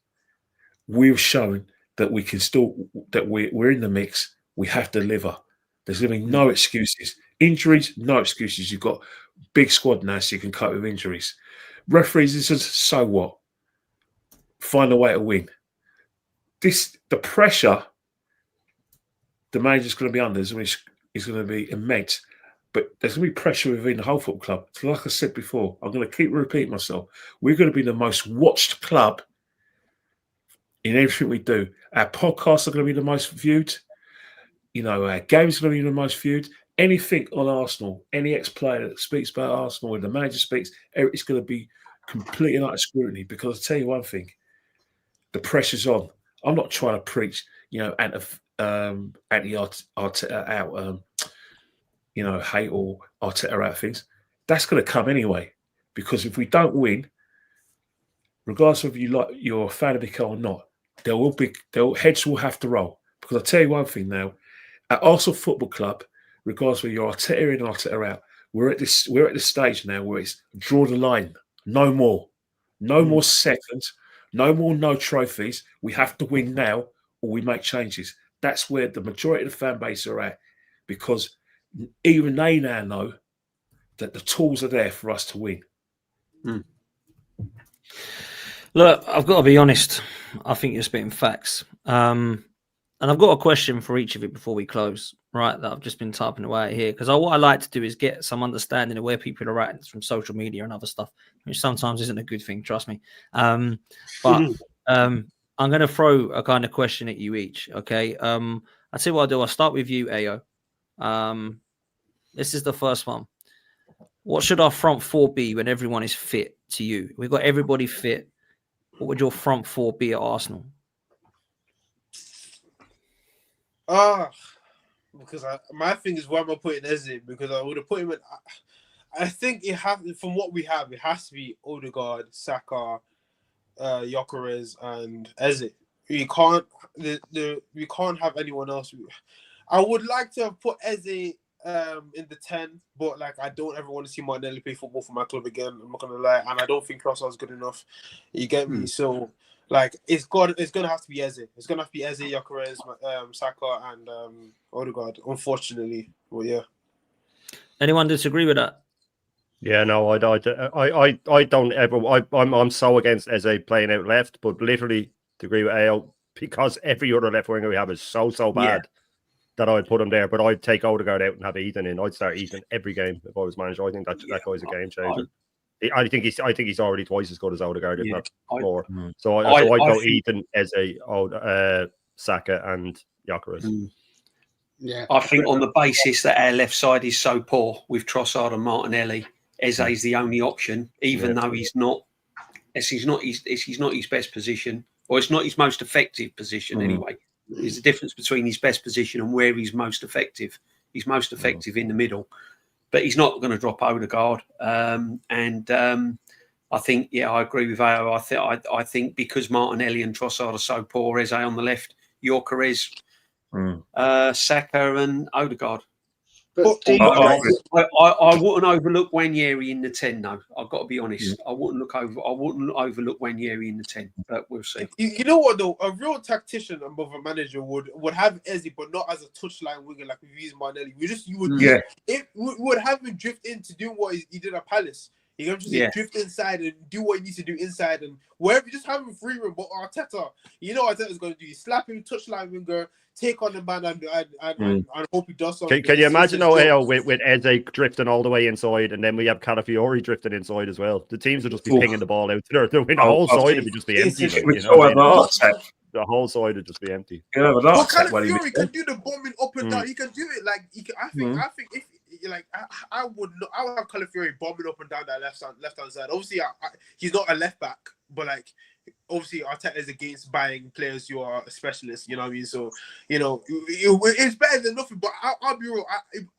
we've shown that we can still that we're in the mix. We have to deliver. There's going to be no excuses. Injuries, no excuses. You've got big squad now, so you can cope with injuries. Referees, this is so what? Find a way to win. The pressure the manager's going to be under is going to be immense. But there's going to be pressure within the whole football club. So like I said before, I'm going to keep repeating myself. We're going to be the most watched club in everything we do. Our podcasts are going to be the most viewed. Our games are going to be the most viewed. Anything on Arsenal, any ex-player that speaks about Arsenal, when the manager speaks, it's going to be completely under scrutiny. Because I'll tell you one thing, the pressure's on. I'm not trying to preach, anti-Arteta out, hate or Arteta out things. That's going to come anyway. Because if we don't win, regardless of you're a fan of the club or not, heads will have to roll. Because I'll tell you one thing now, at Arsenal Football Club, regardless whether you're Arteta in or Arteta out, we're at this stage now where it's draw the line. No more. No more seconds. No more no trophies. We have to win now or we make changes. That's where the majority of the fan base are at, because even they now know that the tools are there for us to win. Look, I've got to be honest. I think you're spitting facts. And I've got a question for each of you before we close, right? That I've just been typing away here. Because what I like to do is get some understanding of where people are at from social media and other stuff, which sometimes isn't a good thing, trust me. But I'm going to throw a kind of question at you each, okay? I'll tell you what I'll do. I'll start with you, Ayo. This is the first one. What should our front four be when everyone is fit to you? We've got everybody fit. What would your front four be at Arsenal? Because my thing is, why am I putting Eze? Because I would have put him in. I think it has, from what we have, it has to be Odegaard, Saka, Gyökeres, and Eze. We can't have anyone else. I would like to have put Eze in the 10, but I don't ever want to see Martinelli play football for my club again. I'm not gonna lie, and I don't think Trossard's good enough. You get me? So it's gonna have to be Eze. It's gonna have to be Eze, Gyökeres, Saka, and Odegaard. Unfortunately, well, yeah. Anyone disagree with that? Yeah, no, I don't ever. I'm so against Eze playing out left, but literally to agree with AO, because every other left winger we have is so bad that I'd put him there. But I'd take Odegaard out and have Ethan in. I'd start Ethan every game if I was manager. I think that guy's a game changer. I think he's already twice as good as Odegaard, if not more. So I'd go Ethan, Eze, Saka, and Gyökeres. Yeah, I think on the basis that our left side is so poor with Trossard and Martinelli, Eze is the only option, even though he's not his best position, or it's not his most effective position anyway. There's a difference between his best position and where he's most effective. He's most effective in the middle, but he's not going to drop Odegaard. I think, I agree with AO. I think because Martinelli and Trossard are so poor, Eze on the left, Gyökeres, Saka and Odegaard. But I wouldn't overlook Wanyeri in the 10, though. I've got to be honest. I wouldn't overlook Wanyeri in the 10, but we'll see. You know what though? A real tactician and a manager would have Eze, but not as a touchline winger like we've used Martinelli. We would have him drift in to do what he did at Palace. He can just drift inside and do what he needs to do inside, and wherever, just have him free room. But Arteta, Arteta's going to do. Slap him, touchline winger, take on the man, and hope he does something. Can you imagine AO with Eze drifting all the way inside, and then we have Calafiori drifting inside as well? The teams will just be pinging the ball out. The whole side would just be empty. The whole side would just be empty. But Calafiori can do the bombing up and down. He can do it. I think if. I would have Calafiori bombing up and down that left hand side. Obviously, he's not a left back, but obviously Arteta is against buying players who are specialists. You know what I mean? So it's better than nothing. But I'll be real.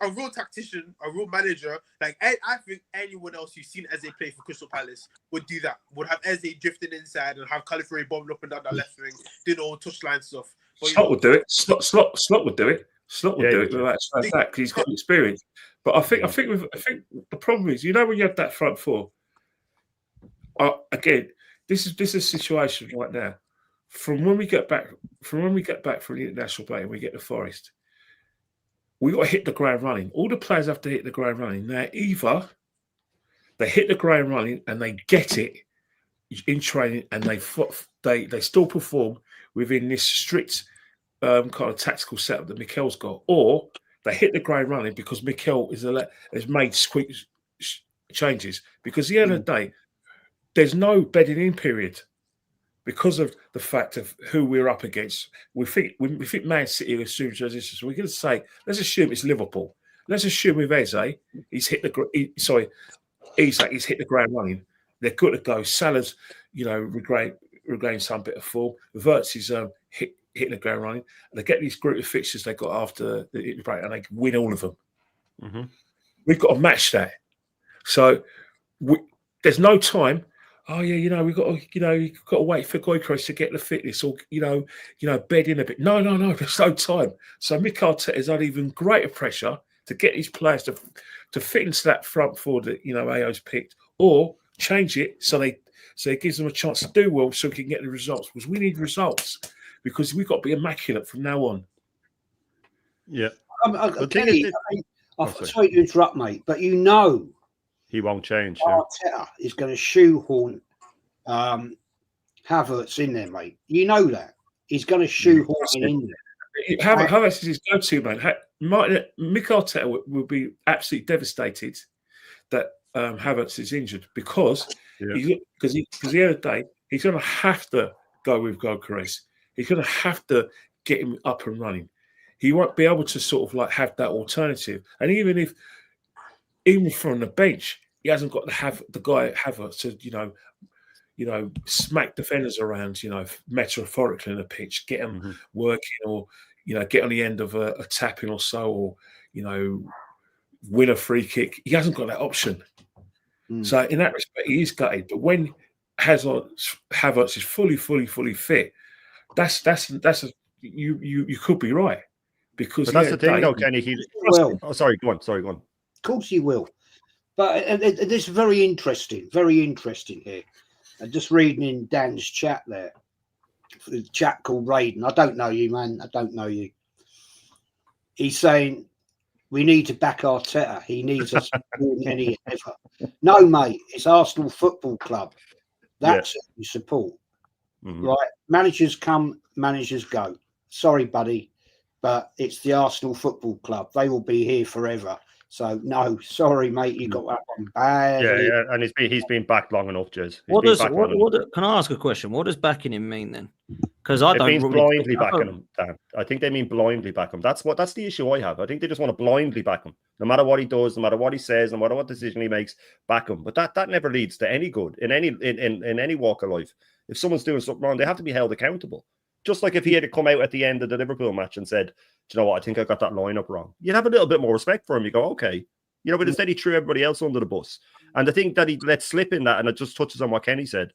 A real tactician, a real manager, I think anyone else who's seen Eze play for Crystal Palace would do that. Would have Eze drifting inside and have Calafiori bombing up and down that left wing, doing all touchline stuff. Slot would do it. Slot would do it. Slot would do it with that because he's got experience. But I think the problem is, when you have that front four, again, this is a situation right now. from when we get back from the international break and we get to Forest, we got to hit the ground running. All the players have to hit the ground running. Now, either they hit the ground running and they get it in training, and they still perform within this strict kind of tactical setup that Mikel's got, or they hit the ground running because Mikel has made quick changes. Because at the end of the day, there's no bedding in period because of the fact of who we're up against. We think Man City assumes resistance. We're going to say, let's assume it's Liverpool. Let's assume with Eze, he's hit the ground running. They're good to go. Salah's, regained some bit of form. Verts is hitting the ground running. And they get these group of fixtures they got after the break, and they can win all of them. Mm-hmm. We've got to match that. So there's no time. Oh yeah, we've got to wait for Kroenke to get the fitness, or bed in a bit. No, there's no time. So Mikel Arteta is under even greater pressure to get his players to fit into that front four that AO's picked, or change it so it gives them a chance to do well, so we can get the results. Because we need results, because we've got to be immaculate from now on. Yeah. Kenny, sorry to interrupt, mate, but he won't change. Arteta is going to shoehorn Havertz in there, mate. You know that. He's going to shoehorn him in there. Havertz is his go-to, man. Mikel Arteta will be absolutely devastated that Havertz is injured, because the end of the day, he's going to have to go with Gyökeres. He's going to have to get him up and running. He won't be able to sort of have that alternative. And even from the bench, he hasn't got to have the guy Havertz to smack defenders around, metaphorically on the pitch, get them working, or get on the end of a tapping or so, or win a free kick. He hasn't got that option. So in that respect, he is gutted. But when Havertz is fully fit, you could be right, because that's the thing, though, Kenny. Sorry, go on. Of course he will. But this is very interesting here. I'm just reading in Dan's chat there. The chat called Raiden. I don't know you, man. I don't know you. He's saying we need to back Arteta. He needs us more than any ever. No, mate, it's Arsenal Football Club. That's who we support. Mm-hmm. Right? Managers come, managers go. Sorry, buddy, but it's the Arsenal Football Club. They will be here forever. So no, sorry, mate, you got that one bad. Yeah, and he's been back long enough, Jez. Can I ask a question? What does backing him mean then? Because it means blindly backing him, Dan. I think they mean blindly back him. That's the issue I have. I think they just want to blindly back him, no matter what he does, no matter what he says, no matter what decision he makes, back him. But that never leads to any good in any walk of life. If someone's doing something wrong, they have to be held accountable. Just like if he had come out at the end of the Liverpool match and said, "Do you know what? I think I got that lineup wrong," you'd have a little bit more respect for him. You go, okay, but instead he threw everybody else under the bus. And the thing that he let slip in that, and it just touches on what Kenny said,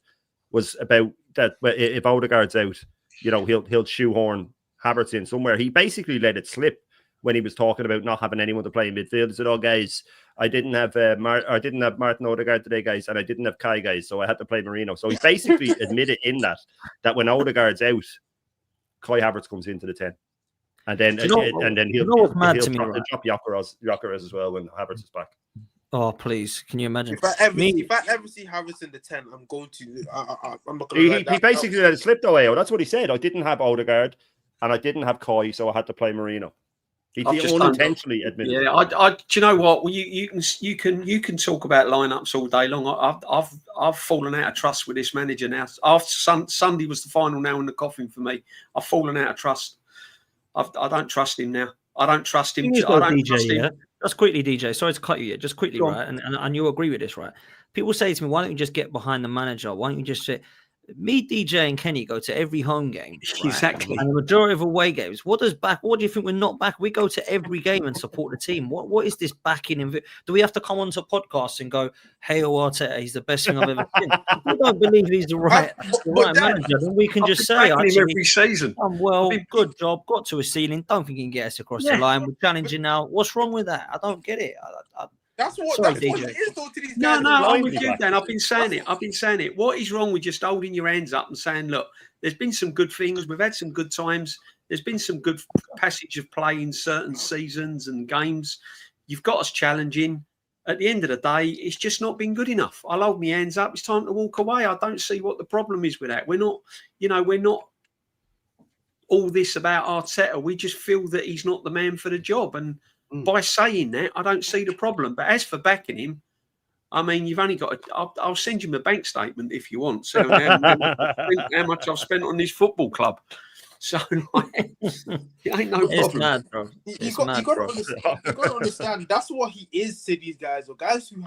was about that if Odegaard's out, he'll shoehorn Havertz in somewhere. He basically let it slip when he was talking about not having anyone to play in midfield. He said, "Oh, guys, I didn't have Martin Odegaard today, guys, and I didn't have Kai, guys, so I had to play Marino." So he basically admitted in that when Odegaard's out, Kai Havertz comes into the 10. And then he'll drop Gyökeres as well when Havertz is back. Oh, please! Can you imagine? If I ever see Havertz in the 10, I'm going to. I'm not going to. He basically let it slip away. That's what he said. I didn't have Odegaard, and I didn't have Kai, so I had to play Marino. He unintentionally admitted. Yeah, do you know what? Well, you can talk about lineups all day long. I've fallen out of trust with this manager now. After Sunday was the final nail in the coffin for me. I've fallen out of trust. I don't trust him now. I don't trust him. Just quickly, DJ. Sorry to cut you. Just quickly, right? And you agree with this, right? People say to me, "Why don't you just get behind the manager? Why don't you just say?" Me, DJ, and Kenny go to every home game, right? Exactly, and the majority of away games. What do you think we're not back? We go to every game and support the team. What is this backing? Do we have to come onto podcasts and go, "Hey, Arteta, he's the best thing I've ever seen"? If we don't believe he's the right manager, then we can just say, every season, good job, got to a ceiling. Don't think he can get us across the line. We're challenging now. What's wrong with that? I don't get it. That's what Sorry, that's what DJ. it is though to these No, guys. no, I'm blindly with you, back. Dan. I've been saying it. What is wrong with just holding your hands up and saying, look, there's been some good things. We've had some good times. There's been some good passage of play in certain seasons and games. You've got us challenging. At the end of the day, it's just not been good enough. I'll hold my hands up. It's time to walk away. I don't see what the problem is with that. We're not all this about Arteta. We just feel that he's not the man for the job. And by saying that, I don't see the problem. But as for backing him, I mean, you've only got I'll send you my bank statement if you want. So how much I've spent on this football club. So like, it ain't no It's problem. mad, bro. You got to understand. That's what he is to these guys, or guys who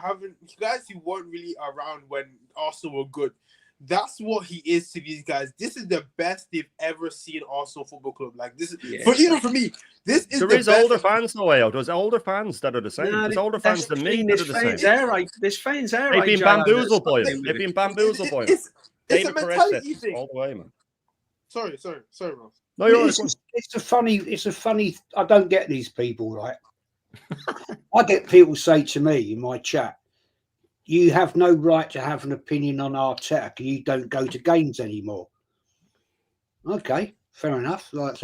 weren't really around when Arsenal were good. That's what he is to these guys. This is the best they've ever seen Arsenal Football Club. Like this is even for me. This is there is older fans no way out. There's older fans that are the same. There's older fans than me that are the same. There's fans there. They've been bamboozled by him. They've been bamboozled by him. It's a mentality thing. All the way, man. Sorry, Ross. No, you're It's a funny. I don't get these people, right? I get people say to me in my chat, "You have no right to have an opinion on Arteta because you don't go to games anymore." Okay, fair enough. Like,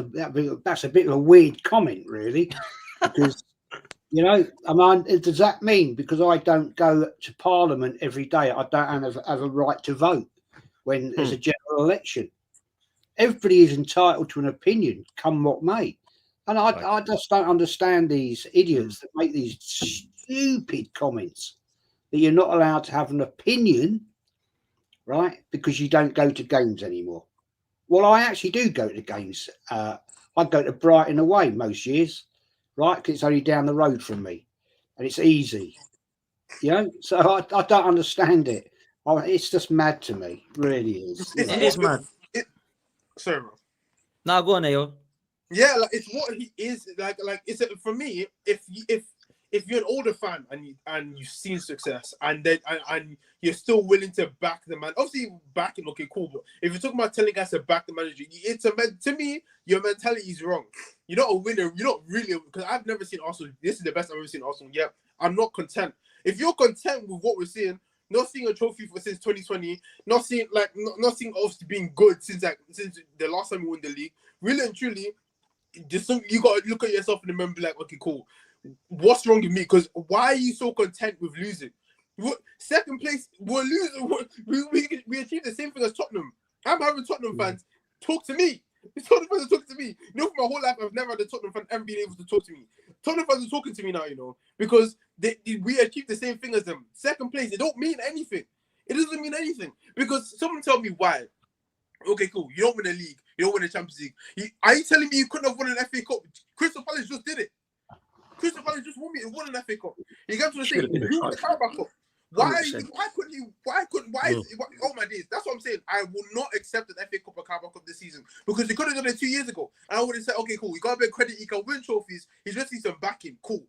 that's a bit of a weird comment, really, because I mean, does that mean because I don't go to Parliament every day, I don't have a right to vote when there's a general election? Everybody is entitled to an opinion, come what may. And I just don't understand these idiots that make these stupid comments that you're not allowed to have an opinion, right, because you don't go to games anymore. Well, I actually do go to games. I go to Brighton away most years, right, because it's only down the road from me and it's easy. So I don't understand it. It's just mad to me, it really is. It is mad. Sorry, bro. Now go on, Ayo. Yeah, like it's what he is. Like it's for me. If you're an older fan and you've seen success and then and you're still willing to back the man, obviously backing, okay, cool. But if you're talking about telling guys to back the manager, to me your mentality is wrong. You're not a winner. You're not really, because I've never seen Arsenal. This is the best I've ever seen Arsenal. Yeah, I'm not content. If you're content with what we're seeing. Not seeing a trophy since 2020, not seeing us being good since the last time we won the league. Really and truly, you got to look at yourself and remember, like, okay, cool. What's wrong with me? Because why are you so content with losing? Second place, we're losing. We achieved the same thing as Tottenham. I'm having Tottenham fans talk to me. Tottenham fans are talking to me. For my whole life, I've never had a Tottenham fan ever been able to talk to me. Tottenham fans are talking to me now, because we achieved the same thing as them. Second place, it don't mean anything. It doesn't mean anything. Because someone tell me why. Okay, cool. You don't win a league. You don't win a Champions League. Are you telling me you couldn't have won an FA Cup? Crystal Palace just did it. Crystal Palace just won an FA Cup. You get to say, who won the Carabao Cup? Why oh my days, that's what I'm saying. I will not accept an FA Cup or Carabao Cup this season because they could have done it 2 years ago. And I would have said, okay, cool, you got a bit of credit, you can win trophies, he's just needs some backing. Cool.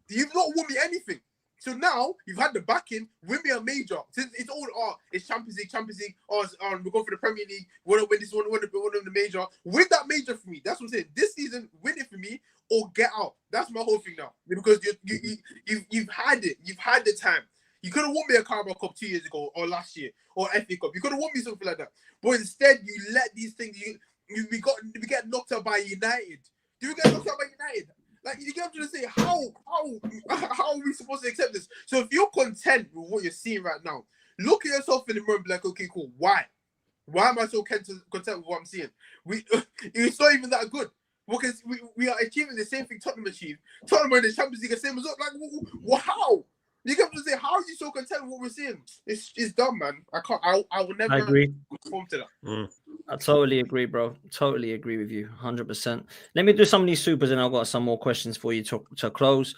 You've not won me anything. So now you've had the backing, win me a major. Since it's all it's Champions League, we're going for the Premier League, we want to win this one, win the major. Win that major for me. That's what I'm saying. This season, win it for me or get out. That's my whole thing now. Because you've had it. You've had the time. You could have won me a Carabao Cup 2 years ago or last year or FA Cup. You could have won me something like that. But instead, you let these things. We get knocked out by United. Do we get knocked out by United? Like, you get to say, how are we supposed to accept this? So if you're content with what you're seeing right now, look at yourself in the mirror and be like, okay, cool. Why? Why am I so content with what I'm seeing? It's not even that good. Because we are achieving the same thing Tottenham achieved. Tottenham are in the Champions League, the same result. Like, how? You get to say, how are you so content with what we're seeing? It's dumb, man. I will never conform to that. I totally agree, bro. Totally agree with you, 100%. Let me do some of these supers, and I've got some more questions for you to close.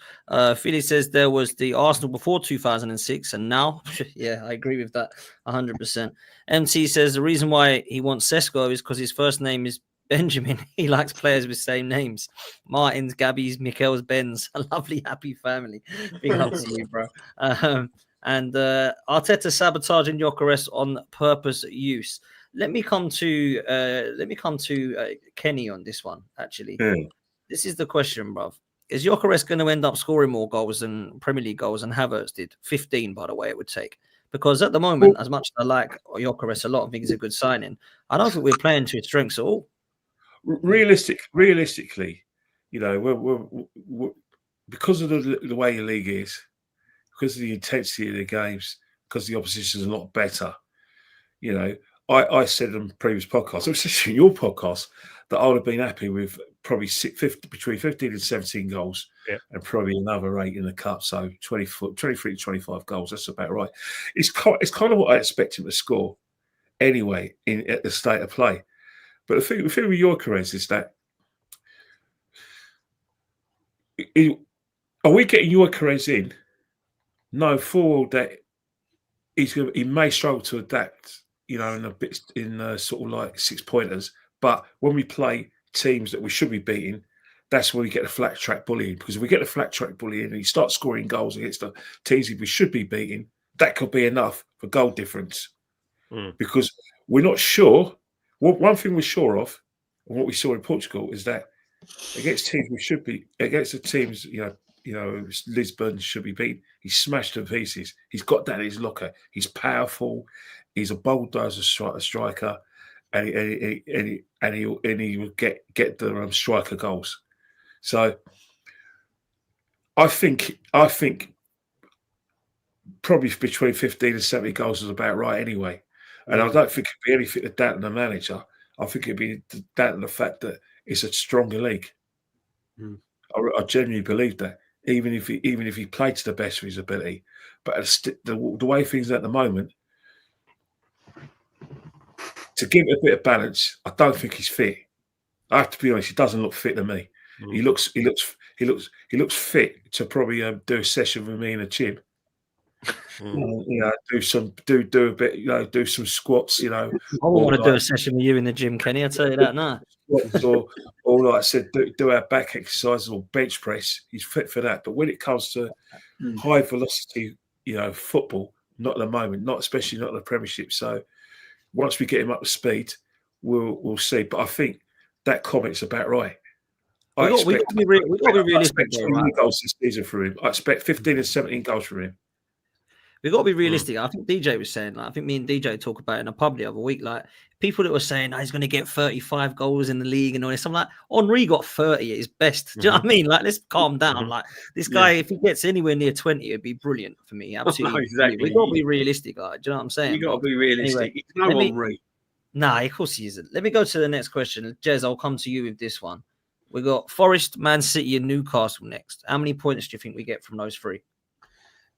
Felix says there was the Arsenal before 2006, and now, yeah, I agree with that, 100%. MC says the reason why he wants Sesko is because his first name is Benjamin. He likes players with same names. Martins, Gabby's, Mikel's, Ben's. A lovely, happy family. Big up to you, bro. And Arteta sabotaging Gyökeres on purpose use. Let me come to Kenny on this one. Actually, this is the question, bro. is Gyökeres going to end up scoring more goals than Premier League goals than Havertz did? 15, by the way, it would take. Because at the moment, as much as I like Gyökeres a lot, I think he's a good signing. I don't think we're playing to his strengths at all. Realistically, you know, we're because of the way the league is, because of the intensity of the games, because the opposition is a lot better. You know, I said on previous podcasts, especially your podcast, that I would have been happy with probably between 15 and 17 goals, and probably another 8 in the cup. So 23 to 25 goals. That's about right. It's kind of what I expect him to score anyway at the state of play. But the thing with Gyökeres is that are we getting Gyökeres in? No, for that he may struggle to adapt, you know, in sort of like 6-pointers. But when we play teams that we should be beating, that's when we get the flat track bullying. Because if we get the flat track bullying and he starts scoring goals against the teams we should be beating, that could be enough for goal difference. Because we're not sure. Well, one thing we're sure of, and what we saw in Portugal, is that against teams we should be, against the teams, you know, Lisbon should be beaten, he smashed to pieces. He's got that in his locker. He's powerful. He's a bulldozer striker, and he will get the striker goals. So I think probably between 15 and 70 goals is about right anyway. And I don't think it'd be anything to doubt on the manager. I think it'd be down to the fact that it's a stronger league. I genuinely believe that, even if he played to the best of his ability. But the way things are at the moment, to give it a bit of balance, I don't think he's fit. I have to be honest; he doesn't look fit to me. He looks fit to probably do a session with me in a gym. You know, do a bit, you know, do some squats, you know. I wouldn't want to do a session with you in the gym, Kenny. I'll tell you that now. or like I said, do our back exercises or bench press. He's fit for that. But when it comes to high velocity, you know, football, not at the moment, especially not in the Premiership. So once we get him up to speed, we'll see. But I think that comment's about right. We've got to be realistic. I expect 20 goals this season from him. I expect 15 and 17 goals from him. We've got to be realistic. I think DJ was saying, like, I think me and DJ talked about it in a pub the other week, like people that were saying, he's going to get 35 goals in the league and all this. I'm like, Henry got 30 at his best. Do you know what I mean? Like, let's calm down. Like, this guy, if he gets anywhere near 20, it'd be brilliant for me. Absolutely. No, exactly. We've got to be realistic, like, do you know what I'm saying? You've got to be realistic. Anyway, no Henry. Nah, of course he isn't. Let me go to the next question. Jez, I'll come to you with this one. We got Forest, Man City, and Newcastle next. How many points do you think we get from those three?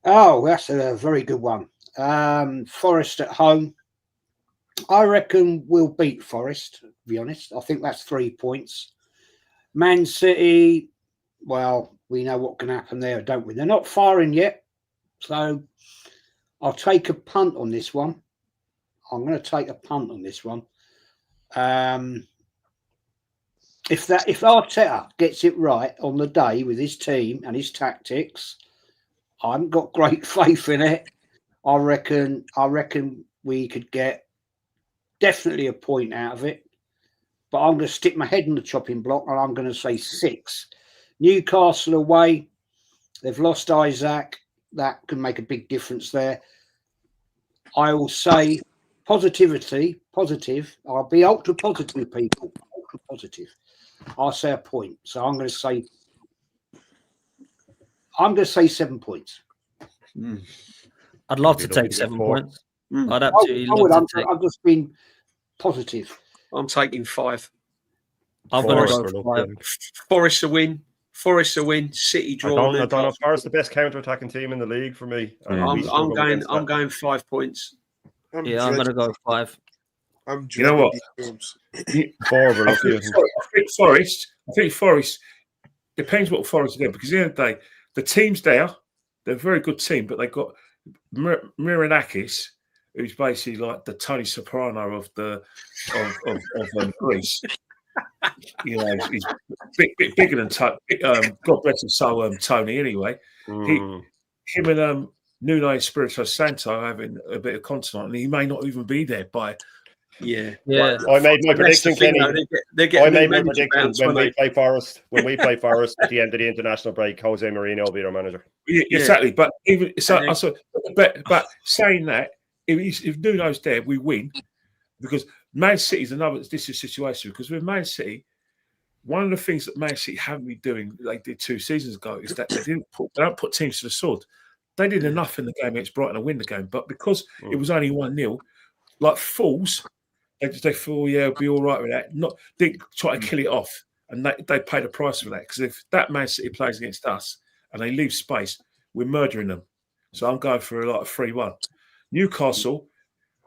Oh, that's a very good one. Forest at home. I reckon we'll beat Forest, to be honest. I think that's 3 points. Man City, well, we know what can happen there, don't we? They're not firing yet. So I'll take a punt on this one. I'm going to take a punt on this one. If Arteta gets it right on the day with his team and his tactics, I haven't got great faith in it. I reckon we could get definitely a point out of it. But I'm going to stick my head in the chopping block and I'm going to say 6. Newcastle away. They've lost Isaac. That can make a big difference there. I will say positive. I'll be ultra positive, people. Ultra positive. I'll say a point. So I'm going to say 7 points. I'd love to take 7 points. I'd absolutely love to take. I've just been positive. I'm taking 5. I'm going to go 5. Forest to win. City draw. I don't know. Forest the best counter-attacking team in the league for me. I'm going 5 points. I'm going to go 5. You know what? I think Forest depends what Forest are, because at the end of the day, the team's there. They're a very good team, but they've got Miranakis, who's basically like the Tony Soprano of Greece. You know, he's bigger than Tony. God bless his soul, Tony. Anyway, him and Nuno Espirito Santo having a bit of contact, and he may not even be there by Yeah. I made my prediction, Kenny. I made my prediction when we play Forest. When we play Forest at the end of the international break, Jose Mourinho will be our manager. Yeah, exactly. But even but saying that, if Nuno's there, we win because Man City's another. This is a situation because with Man City, one of the things that Man City haven't been doing, like they did 2 seasons ago, is that they don't put teams to the sword. They did enough in the game against Brighton to win the game, but because it was only 1-0, like fools, they thought, yeah, it'll be all right with that. Didn't try to kill it off, and they paid a price for that. Because if that Man City plays against us and they leave space, we're murdering them. So I'm going for a 3-1. Newcastle,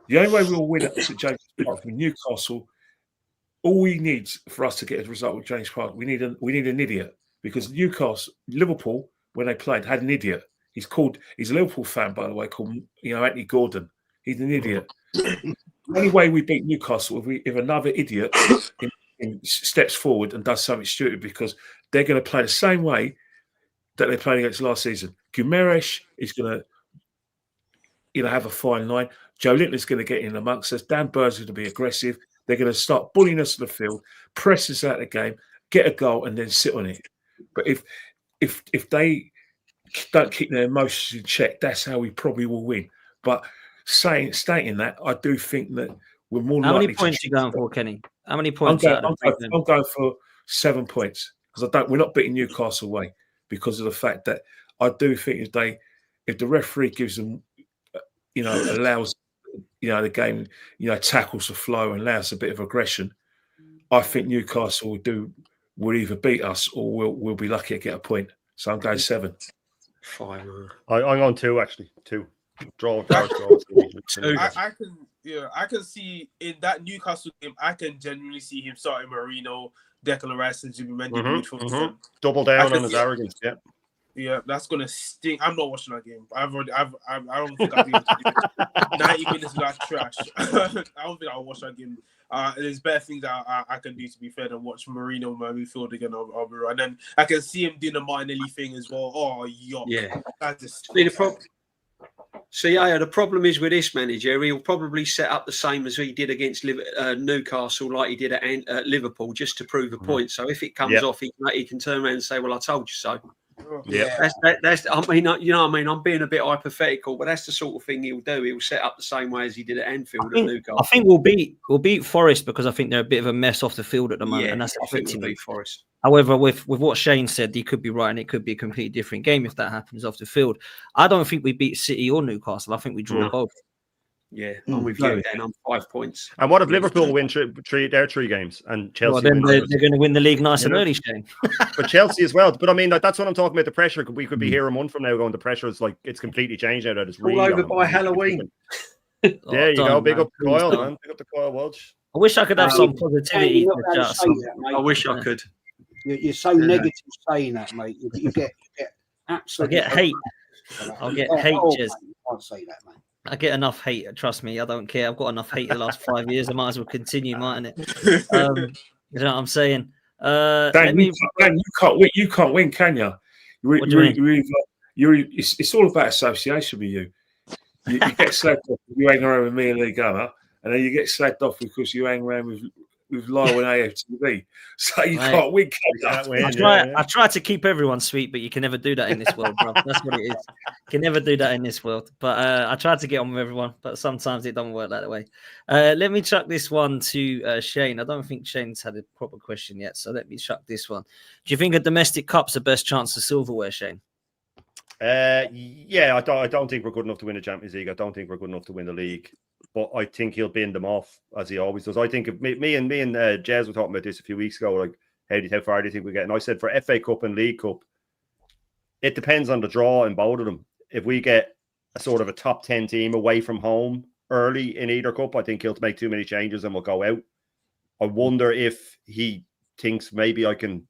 the only way we'll win at St James Park with Newcastle. All we need for us to get a result with James Park, we need an idiot because Liverpool, when they played, had an idiot. He's a Liverpool fan, by the way, called Anthony Gordon. He's an idiot. The only way we beat Newcastle if another idiot steps forward and does something stupid because they're going to play the same way that they played against last season. Guimaraes is going to have a fine line. Joe Linton's going to get in amongst us. Dan Burns is going to be aggressive. They're going to start bullying us to the field, press us out of the game, get a goal, and then sit on it. But if they don't keep their emotions in check, that's how we probably will win. But stating that, I do think that we're more likely. How many points are you going for, Kenny? How many points? I'm going for 7 points because we're not beating Newcastle away because of the fact that I do think if the referee gives them, allows. The game, tackles the flow and allows a bit of aggression. I think Newcastle will either beat us or we'll be lucky to get a point. So I'm going 7. 5. I'm on 2 actually. 2. Draw. I can see in that Newcastle game. I can genuinely see him starting Marino, Declan Rice, and Jimmy Mendy. Double down on his arrogance. Yeah. Yeah, that's gonna stink. I'm not watching that game. I don't think I'll be able to do it. 90 minutes of that trash. I don't think I'll watch that game. There's better things that I can do, to be fair, than watch Marino in my midfield again. And then I can see him doing the Martinelli thing as well. Oh, yeah. That's just the problem is with this manager, he'll probably set up the same as he did against Newcastle, like he did at Liverpool, just to prove a point. So if it comes off, he can turn around and say, "Well, I told you so." Yeah, that's. I mean, I'm being a bit hypothetical, but that's the sort of thing he'll do. He'll set up the same way as he did at Anfield at Newcastle. I think we'll beat Forest because I think they're a bit of a mess off the field at the moment, and that's affecting them. Forest. However, with what Shane said, he could be right, and it could be a completely different game if that happens off the field. I don't think we beat City or Newcastle. I think we draw both. Yeah, I'm with you. Then I'm 5 points. And what if Liverpool win their 3 games and Chelsea? Well, then they're going to win the league nice and early, Shane. But Chelsea as well. But I mean, that's what I'm talking about. The pressure. We could be here a month from now going. The pressure is it's completely changed now. That it's all over by Halloween. There you go. Big up the Coyle, man. Big up the Coyle Walsh. I wish I could have some positivity. I wish I could. You're so negative saying that, mate. You get absolutely. I get hate. I'll get hate. You can't say that, man. I get enough hate. Trust me, I don't care. I've got enough hate the last 5 years. I might as well continue, mightn't it? You know what I'm saying? Dan, you can't win, can you? What do you mean? It's all about association with you. You get slagged off if you hang around with me and Lee Gunner, and then you get slagged off because you hang around with Lyle and AFTV. So you can't win. I try to keep everyone sweet, but you can never do that in this world, bro. That's what it is. You can never do that in this world. But I try to get on with everyone, but sometimes it don't work that way. Let me chuck this one to Shane. I don't think Shane's had a proper question yet, so let me chuck this one. Do you think a domestic cup's the best chance of silverware, Shane? Yeah, I don't think we're good enough to win the Champions League. I don't think we're good enough to win the league. But I think he'll bin them off as he always does. I think if me and Jez were talking about this a few weeks ago. Like, how far do you think we get? And I said for FA Cup and League Cup, it depends on the draw in both of them. If we get a sort of a top 10 team away from home early in either cup, I think he'll make too many changes and we'll go out. I wonder if he thinks maybe I can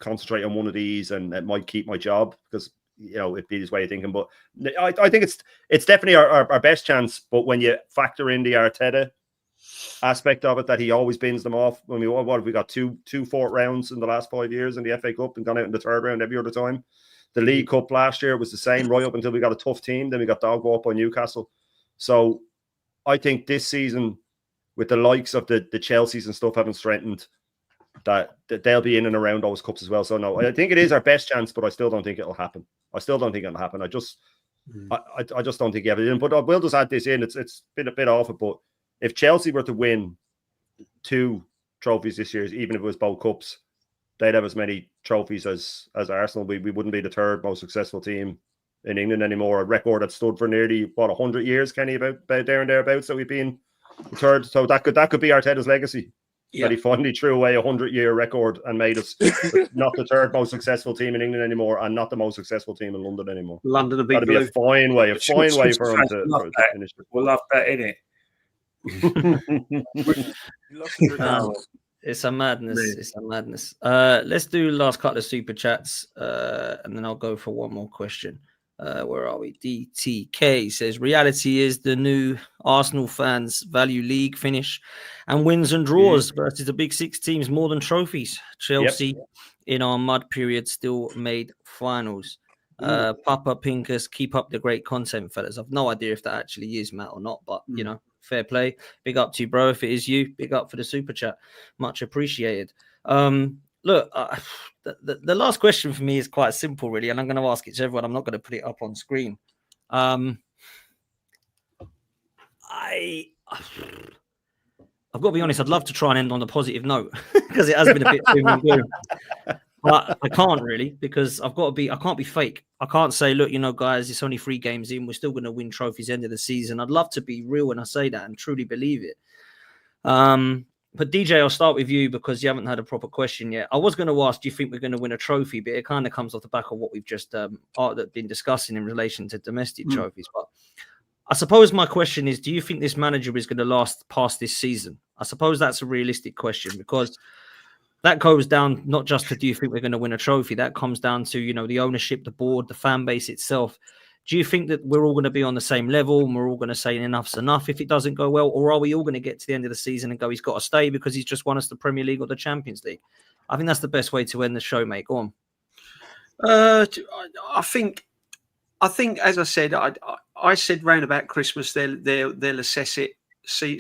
concentrate on one of these and it might keep my job because. It'd be his way of thinking, but I think it's definitely our best chance. But when you factor in the Arteta aspect of it, that he always bins them off. When what have we got two fourth rounds in the last 5 years in the FA Cup and gone out in the third round every other time. The League Cup last year was the same right up until we got a tough team. Then we got dog walked by Newcastle. So I think this season with the likes of the Chelseas and stuff having strengthened, that they'll be in and around those cups as well. So no, I think it is our best chance, but I still don't think it'll happen. I just don't think you have it in. But I will just add this in. It's been a bit off it, but if Chelsea were to win 2 trophies this year, even if it was both cups, they'd have as many trophies as Arsenal. We wouldn't be the 3rd most successful team in England anymore. A record that stood for nearly 100 years, Kenny, about there and thereabouts. So we've been the 3rd. So that could be Arteta's legacy. That he finally threw away a 100-year record and made us not the 3rd most successful team in England anymore, and not the most successful team in London anymore. London, That'd be a fine way for him to finish it. We'll love that, innit? It's a madness. It's a madness. Let's do last couple of super chats, and then I'll go for one more question. Where are we? DTK says reality is the new Arsenal fans value league finish and wins and draws versus the big 6 teams more than trophies. Chelsea in our mud period still made finals. Papa Pincus, keep up the great content, fellas. I've no idea if that actually is Matt or not, but you know, fair play. Big up to you, bro. If it is you, big up for the super chat. Much appreciated. Look, the last question for me is quite simple, really, and I'm going to ask it to everyone. I'm not going to put it up on screen. I've got to be honest. I'd love to try and end on a positive note because it has been a bit doom and gloom. But I can't really, because I can't be fake. I can't say, look, you know, guys, it's only 3 games in. We're still going to win trophies end of the season. I'd love to be real when I say that and truly believe it. But DJ, I'll start with you because you haven't had a proper question yet. I was going to ask, do you think we're going to win a trophy? But it kind of comes off the back of what we've just been discussing in relation to domestic trophies. But I suppose my question is, do you think this manager is going to last past this season? I suppose that's a realistic question, because that goes down not just to do you think we're going to win a trophy? That comes down to, you know, the ownership, the board, the fan base itself. Do you think that we're all going to be on the same level and we're all going to say enough's enough if it doesn't go well? Or are we all going to get to the end of the season and go, he's got to stay because he's just won us the Premier League or the Champions League? I think that's the best way to end the show, mate. Go on. I think, as I said, I said round about Christmas, they'll assess it, see,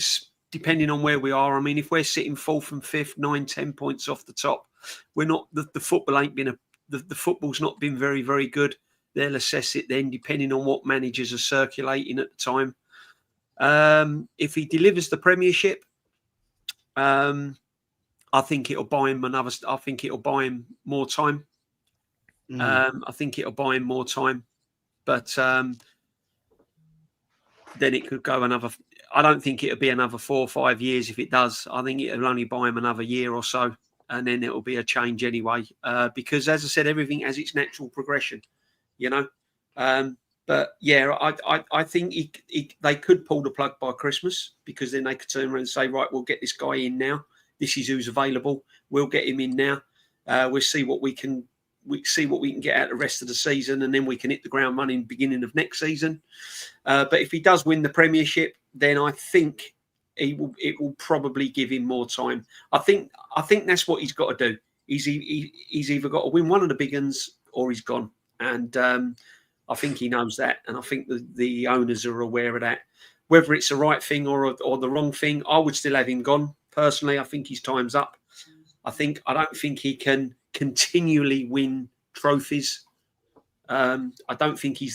depending on where we are. I mean, if we're sitting 4th and 5th, 9-10 points off the top, we're not, the football ain't been the football's not been very, very good. They'll assess it then, depending on what managers are circulating at the time. If he delivers the Premiership, I think it'll buy him I think it'll buy him more time. I think it'll buy him more time, but then it could go another. I don't think it'll be another 4 or 5 years. If it does, I think it'll only buy him another year or so, and then it'll be a change anyway. Because, as I said, everything has its natural progression. You know, but yeah, I think they could pull the plug by Christmas, because then they could turn around and say, right, we'll get this guy in now. This is who's available. We'll get him in now. We'll see what we can get out the rest of the season, and then we can hit the ground running beginning of next season. But if he does win the Premiership, then I think it will probably give him more time. I think that's what he's got to do. He's either got to win one of the big ones or he's gone. And I think he knows that, and I think the owners are aware of that. Whether it's the right thing or the wrong thing, I would still have him gone. Personally, I think his time's up. I don't think he can continually win trophies. I don't think he's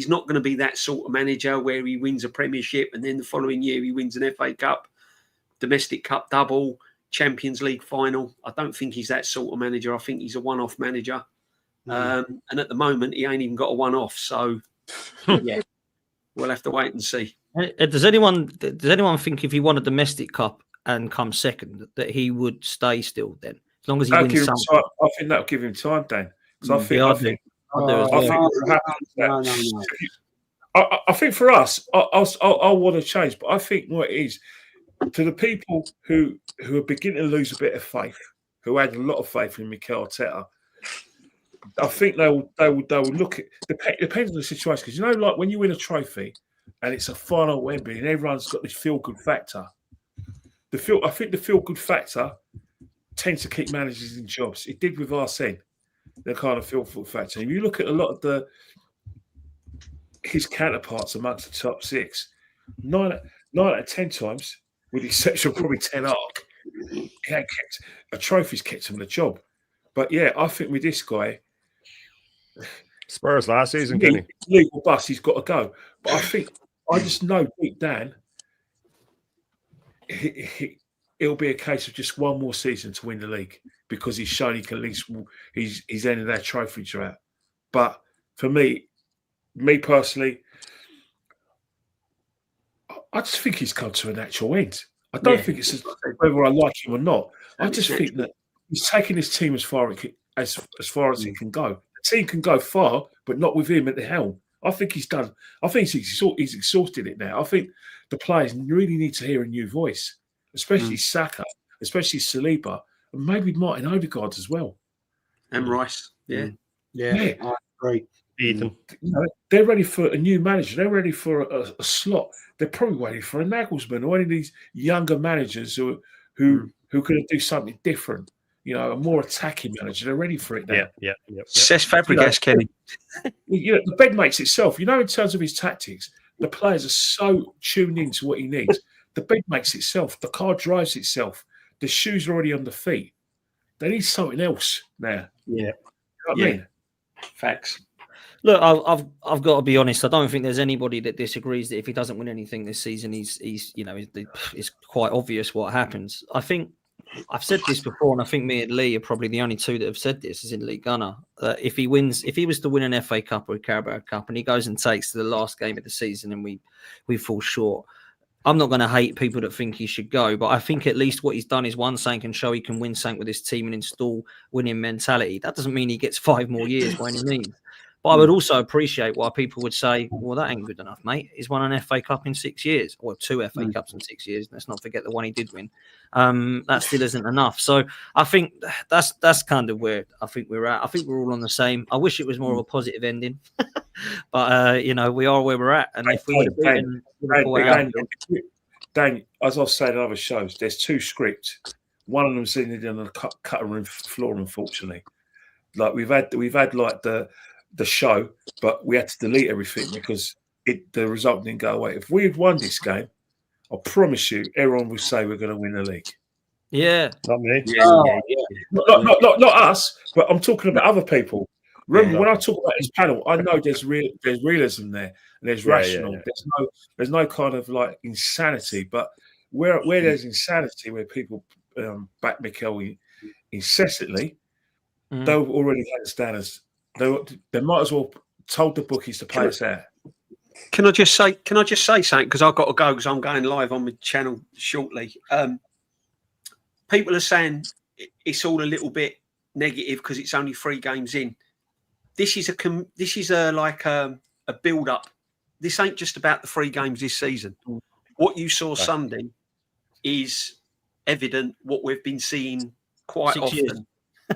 not going to be that sort of manager where he wins a Premiership and then the following year he wins an FA Cup, Domestic Cup double, Champions League final. I don't think he's that sort of manager. I think he's a one-off manager. And at the moment, he ain't even got a one-off. So, yeah, we'll have to wait and see. Does anyone think if he won a domestic cup and come second, that he would stay still then? As long as he wins something. I think that'll give him time, Dan. Because I think for us, I want to change, but I think what it is, to the people who are beginning to lose a bit of faith, who had a lot of faith in Mikel Arteta, I think they will look at depends on the situation, because you know, like when you win a trophy and it's a final Wembley and everyone's got this feel good factor. I think the feel good factor tends to keep managers in jobs. It did with Arsene, the kind of feel good factor. If you look at a lot of his counterparts amongst the top 6, 9 out of 10 times with the exception of probably Ten Hag, he had kept a trophy's kept him the job. But yeah, I think with this guy, Spurs last season, Kenny. Legal bus, he's got to go. But I just know deep down, it'll be a case of just one more season to win the league because he's shown he can at least he's ended that trophy drought. But for me personally, I just think he's come to a natural end. I don't think it's whether I like him or not. I just think that he's taking his team as far as it can go. The team can go far, but not with him at the helm. I think he's done. I think he's exhausted it now. I think the players really need to hear a new voice, especially Saka, especially Saliba, and maybe Martin Odegaard as well. And Rice. Yeah. I agree. Ethan. They're ready for a new manager. They're ready for a slot. They're probably waiting for a Nagelsmann or any of these younger managers who can do something different. A more attacking manager. They're ready for it now. Yeah. Cesc Fabregas, Kenny. The bed makes itself. In terms of his tactics, the players are so tuned into what he needs. The bed makes itself. The car drives itself. The shoes are already on the feet. They need something else now. Yeah. You know what I mean? Facts. Look, I've got to be honest. I don't think there's anybody that disagrees that if he doesn't win anything this season, it's quite obvious what happens. I think I've said this before, and I think me and Lee are probably the only two that have said this as in League Gunner. If he was to win an FA Cup or a Carabao Cup, and he goes and takes to the last game of the season, and we fall short, I'm not going to hate people that think he should go, but I think at least what he's done is one thing can show he can win something with his team and install winning mentality. That doesn't mean he gets 5 more years by any means. But I would also appreciate why people would say, well, that ain't good enough, mate. He's won an FA Cup in 6 years, or 2 FA Cups in 6 years. Let's not forget the one he did win. That still isn't enough. So I think that's kind of where I think we're at. I think we're all on the same. I wish it was more of a positive ending. But, we are where we're at. And if we Dan, as I've said in other shows, there's 2 scripts. One of them's in the cutting room floor, unfortunately. Like we've had like the show, but we had to delete everything because the result didn't go away. If we had won this game, I promise you, everyone will say we're going to win the league. Yeah, not me. Not us, but I'm talking about other people. Remember, when I talk about this panel, I know there's realism there and there's rational. Yeah. There's no kind of like insanity, but where there's insanity, where people back Mikel incessantly, they already understand us. They might as well told the bookies to play us out. Can I just say something? Because I've got to go because I'm going live on my channel shortly. People are saying it's all a little bit negative because it's only 3 games in. This is a build up. This ain't just about the 3 games this season. What you saw Sunday is evident what we've been seeing quite often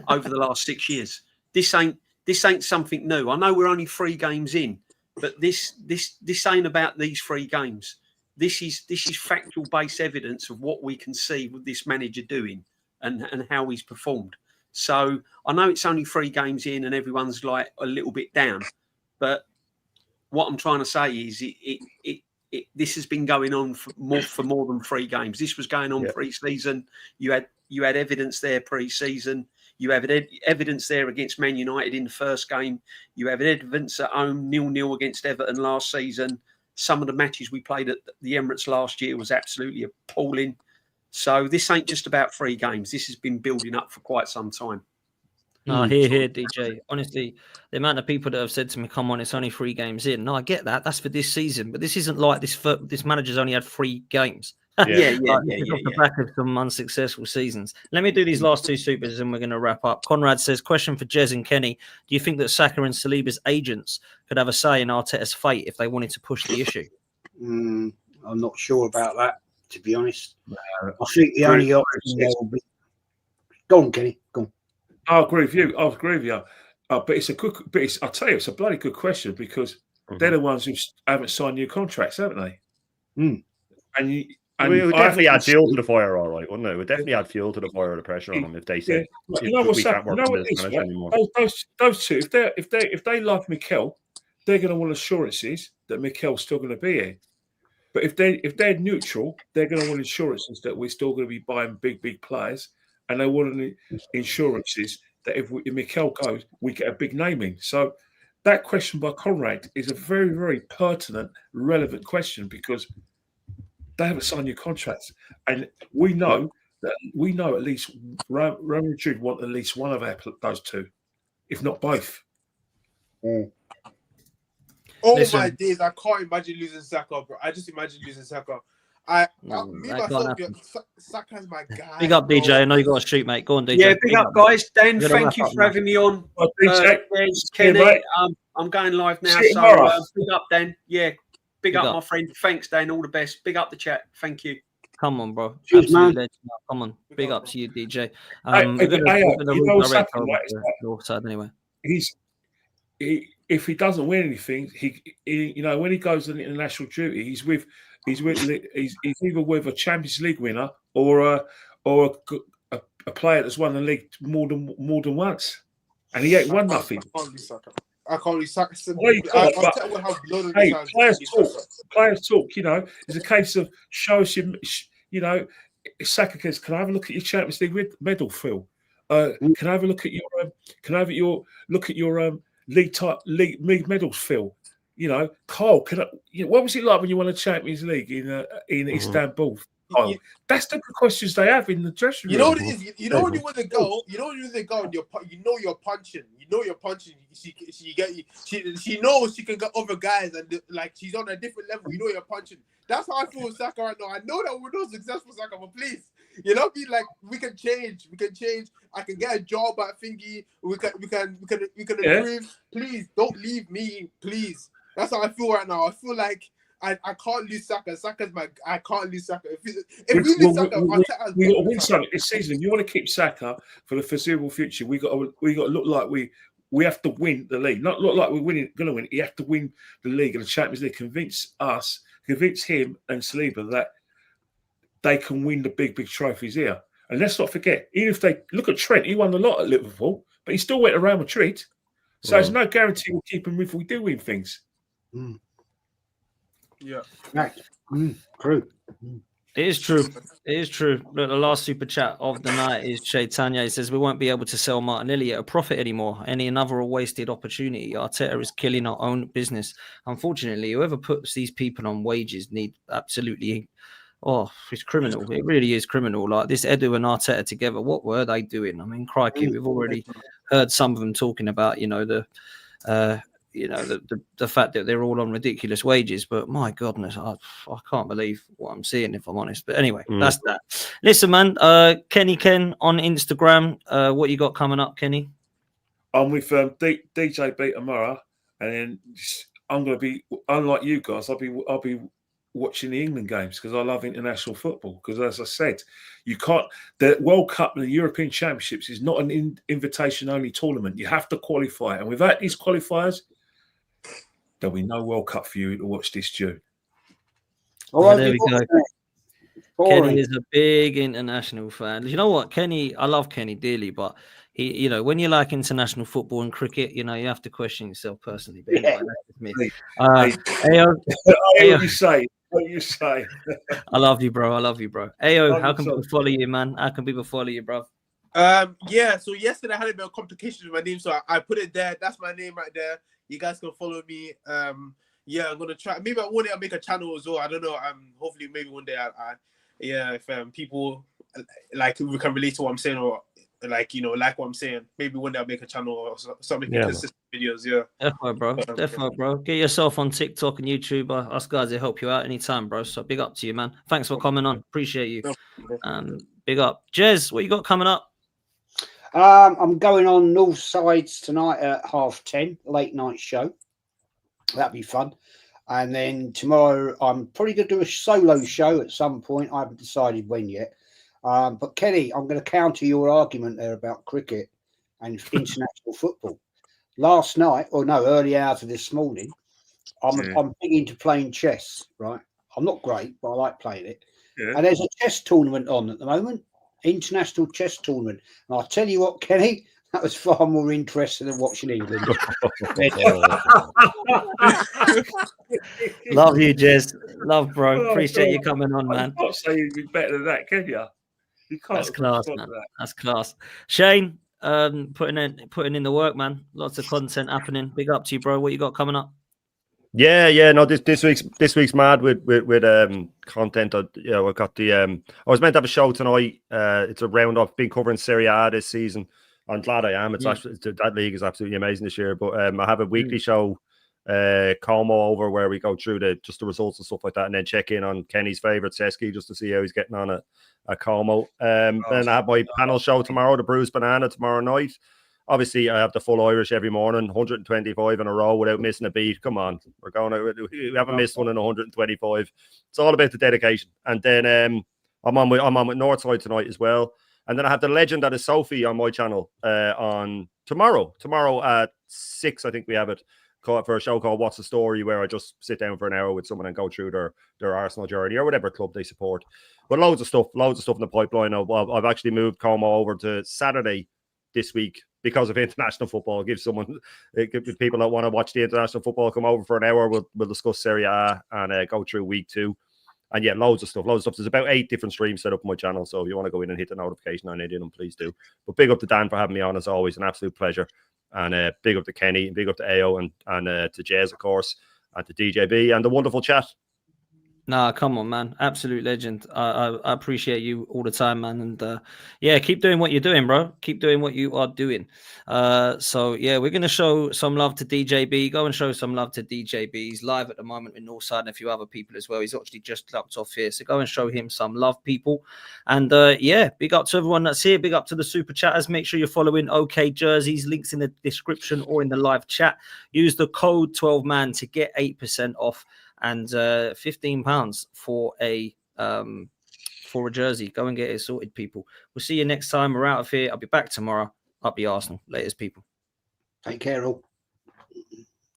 over the last 6 years. This ain't something new. I know we're only 3 games in, but this ain't about these 3 games. This is factual based evidence of what we can see with this manager doing and how he's performed. So I know it's only 3 games in and everyone's like a little bit down, but what I'm trying to say is this has been going on for more than 3 games. This was going on pre-season. You had evidence there pre-season. You have evidence there against Man United in the first game. You have evidence at home 0-0 against Everton last season. Some of the matches we played at the Emirates last year was absolutely appalling. So this ain't just about 3 games. This has been building up for quite some time. No, here, DJ. Honestly, the amount of people that have said to me, come on, it's only 3 games in. No, I get that. That's for this season. But this isn't like this manager's only had 3 games. Off the back of some unsuccessful seasons. Let me do these last 2 supers and we're going to wrap up. Conrad says, question for Jez and Kenny. Do you think that Saka and Saliba's agents could have a say in Arteta's fate if they wanted to push the issue? I'm not sure about that, to be honest. I think the only option will be... Go on, Kenny. Go on. I agree with you. But it's a good... But I'll tell you, it's a bloody good question because they're the ones who haven't signed new contracts, haven't they? And we would definitely add fuel to the fire, all right, wouldn't it? We'd definitely add fuel to the fire, the pressure on them if they said, we can't work with this manager anymore. Those 2, if they love Mikel, they're going to want assurances that Mikel's still going to be here. But if they're neutral, they're going to want insurances that we're still going to be buying big players, and they want insurances that if Mikel goes, we get a big name in. So that question by Conrad is a very, very pertinent, relevant question because they haven't signed new contracts, and we know at least Real Madrid want at least one of those two, if not both. Oh my days! I can't imagine losing Saka, bro. I just imagine losing Saka. Saka's my guy. Big up, DJ. I know you got to shoot, mate. Go on, DJ. Yeah, big up, guys. Dan, thank you for having me on. Kenny, I'm going live now, so big up, Dan. Yeah, big up, my friend. Thanks, Dan. All the best. Big up the chat. Thank you. Come on, bro. Cheers, man. Come on. Big up to you, DJ. Anyway. If he doesn't win anything, he when he goes on international duty, he's either with a Champions League winner or a player that's won the league more than once, and he ain't won nothing. I can't really Saka. Players talk. It's a case of show us your. Saka says, "Can I have a look at your Champions League medal, Phil? Can I have a look at your? League medals, Phil? Carl, what was it like when you won a Champions League in Istanbul? Oh, that's the questions they have in the dressing room. You know what it is? You know when you win the goal, and you're punching. She knows she can get other guys, and she's on a different level. You're punching. That's how I feel with Saka right now. I know that we're not successful, Saka, but please, we can change. I can get a job at Thingy. We can improve. Please don't leave me, please. That's how I feel right now. I feel like I can't lose Saka. I can't lose Saka. If we lose Saka, we got to win something this season. If you want to keep Saka for the foreseeable future, we got to look like we have to win the league. Not look like we're going to win. You have to win the league and the Champions League. Convince him and Saliba that they can win the big trophies here. And let's not forget, even if they look at Trent, he won a lot at Liverpool, but he still went to Real Madrid. So there's no guarantee we'll keep him if we do win things. Mm. Yeah. Right. True. It is true. Look, the last super chat of the night is Chaitanya. He says, we won't be able to sell Martinelli at a profit anymore. Another wasted opportunity. Arteta is killing our own business. Unfortunately, whoever puts these people on wages need absolutely... Oh, it's criminal. It really is criminal. Like this Edu and Arteta together, what were they doing? I mean, crikey, we've already heard some of them talking about, the fact that they're all on ridiculous wages. But my goodness, I can't believe what I'm seeing, if I'm honest. But anyway, that's that. Listen, man, Kenny Ken on Instagram. What you got coming up, Kenny? I'm with DJ Beat tomorrow, and then I'm going to be, unlike you guys, I'll be watching the England games because I love international football. Because as I said, the World Cup and the European Championships is not an invitation-only tournament. You have to qualify, and without these qualifiers, there'll be no World Cup for you to watch this June. There we go. Kenny is a big international fan. You know what, Kenny? I love Kenny dearly, but he, when you like international football and cricket, you have to question yourself personally. But anyway, that's me. What you say? I love you, bro. Ayo, how can people follow you, man? How can people follow you, bro? Yeah. So yesterday I had a bit of complications with my name, so I put it there. That's my name right there. You guys can follow me. Yeah, I'm gonna try. Maybe one day I'll make a channel as well. I don't know. Hopefully, maybe one day if people we can relate to what I'm saying or like what I'm saying. Maybe one day I'll make a channel or something consistent videos. Yeah, definitely, bro. Get yourself on TikTok and YouTube. Us guys will help you out anytime, bro. So big up to you, man. Thanks for coming on. Appreciate you. Big up, Jez. What you got coming up? I'm going on North Sides tonight at 10:30, late night show. That'd be fun. And then tomorrow, I'm probably going to do a solo show at some point. I haven't decided when yet. But Kenny, I'm going to counter your argument there about cricket and international football. Last night, early hours of this morning, I'm big into playing chess, right? I'm not great, but I like playing it. Yeah. And there's a chess tournament on at the moment, international chess tournament. And I'll tell you what, Kenny, that was far more interesting than watching England. Love you, Jez. Love, bro. Oh, Appreciate you God. coming on, man. You can't say you'd be better than that, can you? You can't. That's class, stop man. that. That's class. Shane, putting in the work, man. Lots of content happening. Big up to you, bro. What you got coming up? Yeah. No, this week's mad with content. I've got the I was meant to have a show tonight. It's a round off. Been covering Serie A this season. I'm glad I am. It's actually that league is absolutely amazing this year. But I have a weekly show, Como over, where we go through the results and stuff like that, and then check in on Kenny's favorite Seski just to see how he's getting on at Como. Then I have my panel show tomorrow, the Bruised Banana, tomorrow night. Obviously, I have the full Irish every morning, 125 in a row without missing a beat. Come on, we haven't missed one in 125. It's all about the dedication. And then I'm on with Northside tonight as well. And then I have the legend that is Sophie on my channel on tomorrow. Tomorrow at 6, I think we have it, for a show called What's the Story, where I just sit down for an hour with someone and go through their Arsenal journey or whatever club they support. But loads of stuff in the pipeline. I've actually moved Como over to Saturday this week because of international football. Give people that want to watch the international football come over for an hour. We'll discuss Serie A and go through week 2. And yeah, loads of stuff. There's about 8 different streams set up on my channel. So if you want to go in and hit the notification on any of them, please do. But big up to Dan for having me on, as always. An absolute pleasure. And big up to Kenny, and big up to AO, and to Jez, of course, and to DJB, and the wonderful chat. Nah, come on, man. Absolute legend. I appreciate you all the time, man. And yeah, keep doing what you're doing, bro. Keep doing what you are doing. So yeah, we're gonna show some love to DJB. Go and show some love to DJB. He's live at the moment with Northside and a few other people as well. He's actually just locked off here. So go and show him some love, people. And yeah, big up to everyone that's here. Big up to the super chatters. Make sure you're following OK Jerseys. Links in the description or in the live chat. Use the code 12man to get 8% off. And £15 for a jersey. Go and get it sorted, people. We'll see you next time. We're out of here. I'll be back tomorrow. Up the Arsenal. Latest, people. Take care, all.